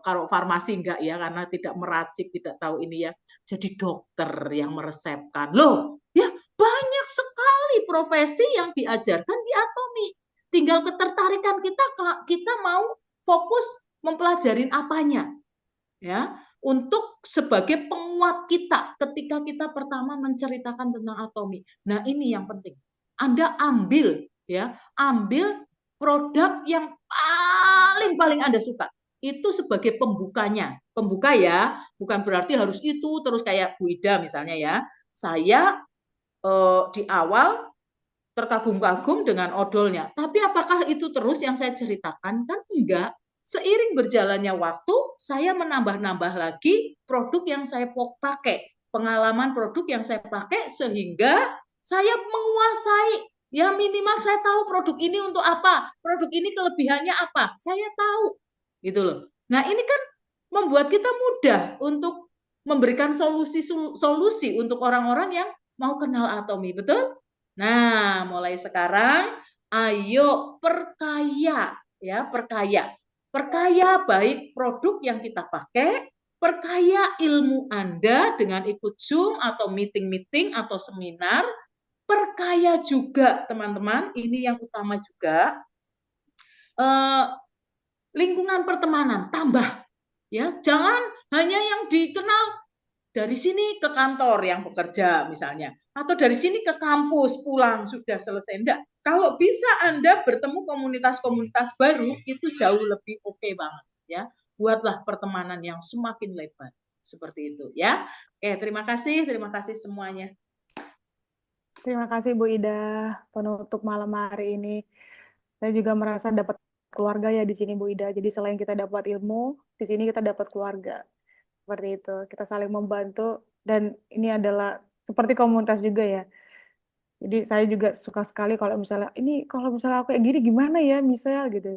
kalau farmasi enggak ya, karena tidak meracik, tidak tahu ini ya. Jadi dokter yang meresepkan. Loh, ya banyak sekali profesi yang diajarkan di atomi. Tinggal ketertarikan kita mau fokus mempelajarin apanya. Ya, untuk sebagai penguat kita ketika kita pertama menceritakan tentang atomi. Nah, ini yang penting. Anda ambil produk yang paling Anda suka. itu sebagai pembukanya. Pembuka ya, bukan berarti harus itu terus kayak Bu Ida misalnya ya. Saya di awal terkagum-kagum dengan odolnya. Tapi apakah itu terus yang saya ceritakan? Kan enggak. Seiring berjalannya waktu, saya menambah-nambah lagi produk yang saya pakai, pengalaman produk yang saya pakai, sehingga saya menguasai. Ya minimal saya tahu produk ini untuk apa, produk ini kelebihannya apa, saya tahu, gitu loh. Nah ini kan membuat kita mudah untuk memberikan solusi untuk orang-orang yang mau kenal Atomi, betul? Nah, mulai sekarang ayo perkaya ya, perkaya. Perkaya baik produk yang kita pakai, perkaya ilmu Anda dengan ikut Zoom atau meeting-meeting atau seminar, perkaya juga teman-teman, ini yang utama juga, lingkungan pertemanan tambah ya, jangan hanya yang dikenal dari sini ke kantor yang bekerja misalnya, atau dari sini ke kampus pulang sudah selesai. Enggak. Kalau bisa Anda bertemu komunitas-komunitas baru itu jauh lebih oke banget ya. Buatlah pertemanan yang semakin lebar seperti itu ya. Oke, terima kasih semuanya. Terima kasih Bu Ida penutup malam hari ini. Saya juga merasa dapat keluarga ya di sini Bu Ida. Jadi selain kita dapat ilmu, di sini kita dapat keluarga. Seperti itu. Kita saling membantu dan ini adalah seperti komunitas juga ya. Jadi saya juga suka sekali kalau misalnya aku kayak gini gimana ya misal gitu.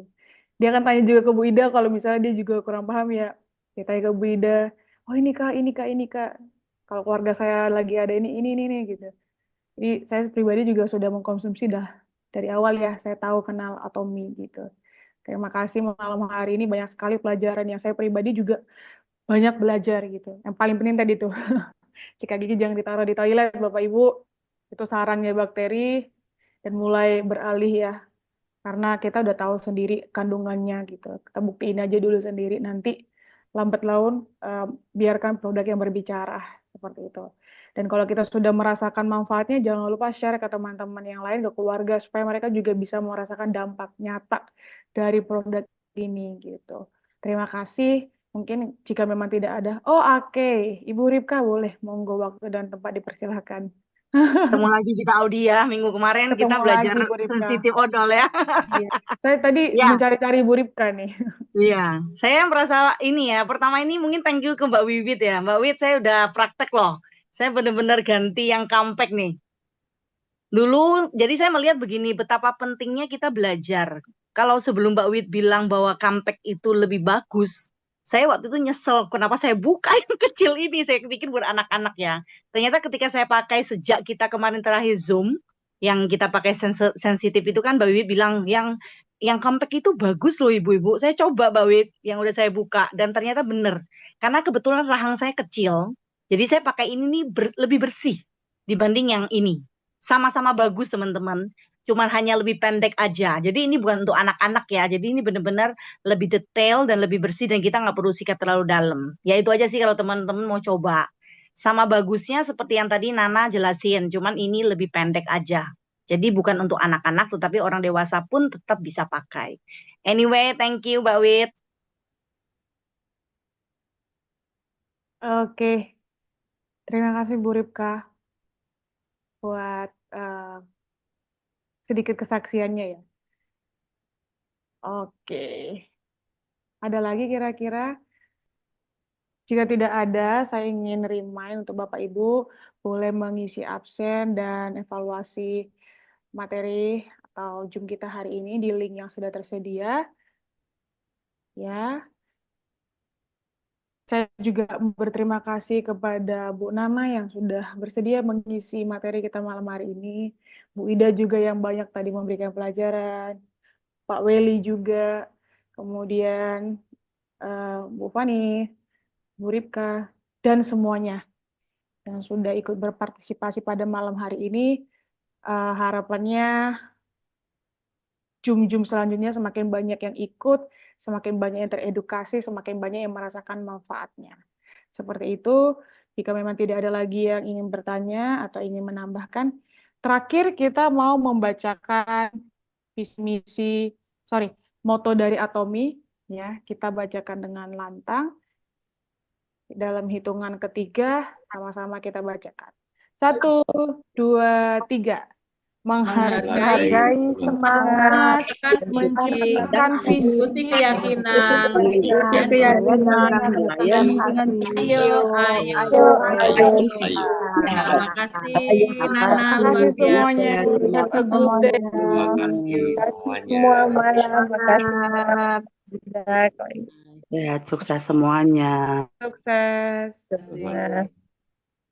Dia akan tanya juga ke Bu Ida kalau misalnya dia juga kurang paham ya. Dia tanya ke Bu Ida, oh ini kak, ini kak, ini kak. Kalau keluarga saya lagi ada ini gitu. Jadi saya pribadi juga sudah mengkonsumsi dah dari awal ya. Saya tahu kenal Atomi gitu. Terima kasih malam hari ini banyak sekali pelajaran yang saya pribadi juga banyak belajar gitu. Yang paling penting tadi tuh sikat gigi jangan ditaruh di toilet Bapak Ibu. Itu sarangnya bakteri dan mulai beralih ya. Karena kita udah tahu sendiri kandungannya gitu. Kita buktiin aja dulu sendiri nanti lambat laun biarkan produk yang berbicara seperti itu. Dan kalau kita sudah merasakan manfaatnya jangan lupa share ke teman-teman yang lain, ke keluarga supaya mereka juga bisa merasakan dampak nyata dari produk ini gitu. Terima kasih. Mungkin jika memang tidak ada, oke, Ibu Ripka boleh, monggo waktu dan tempat dipersilahkan. Ketemu lagi kita Audi ya. Minggu kemarin kita Ketemu belajar lagi Bu Ripka. sensitif odol ya. Iya. Saya tadi Ya, mencari-cari Bu Ripka nih. iya. Saya merasa ini ya. Pertama ini mungkin thank you ke Mbak Wiwit ya. Mbak Wiwit saya udah praktek loh. Saya benar-benar ganti yang comeback nih. Dulu, jadi saya melihat begini, betapa pentingnya kita belajar. Kalau sebelum Mbak Wit bilang bahwa comeback itu lebih bagus, saya waktu itu nyesel, kenapa saya buka yang kecil ini, saya pikir buat anak-anak ya. Ternyata ketika saya pakai sejak kita kemarin terakhir Zoom, yang kita pakai sensitif itu kan Mbak Wit bilang, yang comeback itu bagus loh ibu-ibu. Saya coba Mbak Wit, yang udah saya buka, dan ternyata bener. Karena kebetulan rahang saya kecil, jadi saya pakai ini nih lebih bersih dibanding yang ini. Sama-sama bagus teman-teman, cuman hanya lebih pendek aja. Jadi ini bukan untuk anak-anak ya, jadi ini benar-benar lebih detail dan lebih bersih dan kita nggak perlu sikat terlalu dalam. Ya itu aja sih kalau teman-teman mau coba. Sama bagusnya seperti yang tadi Nana jelasin, cuman ini lebih pendek aja. Jadi bukan untuk anak-anak, tetapi orang dewasa pun tetap bisa pakai. Anyway, thank you Mbak Wit. Oke, terima kasih Bu Ripka buat sedikit kesaksiannya ya. Oke, ada lagi kira-kira? Jika tidak ada, saya ingin remind untuk Bapak Ibu boleh mengisi absen dan evaluasi materi atau Zoom kita hari ini di link yang sudah tersedia. Ya, saya juga berterima kasih kepada Bu Nana yang sudah bersedia mengisi materi kita malam hari ini. Bu Ida juga yang banyak tadi memberikan pelajaran. Pak Weli juga. Kemudian Bu Fani, Bu Ripka, dan semuanya yang sudah ikut berpartisipasi pada malam hari ini. Harapannya Zoom-Zoom selanjutnya semakin banyak yang ikut, semakin banyak yang teredukasi, semakin banyak yang merasakan manfaatnya. Seperti itu, jika memang tidak ada lagi yang ingin bertanya atau ingin menambahkan, terakhir kita mau membacakan moto dari Atomi Ya, kita bacakan dengan lantang. Dalam hitungan ketiga, sama-sama kita bacakan. 1, 2, 3. Menghargai semangat, menciptakan visi, keyakinan, dan ayo. Terima kasih, Nana, luar biasa. semuanya. Have a good day. Terima kasih semuanya. Ya, sukses semuanya. Sukses. Terima kasih.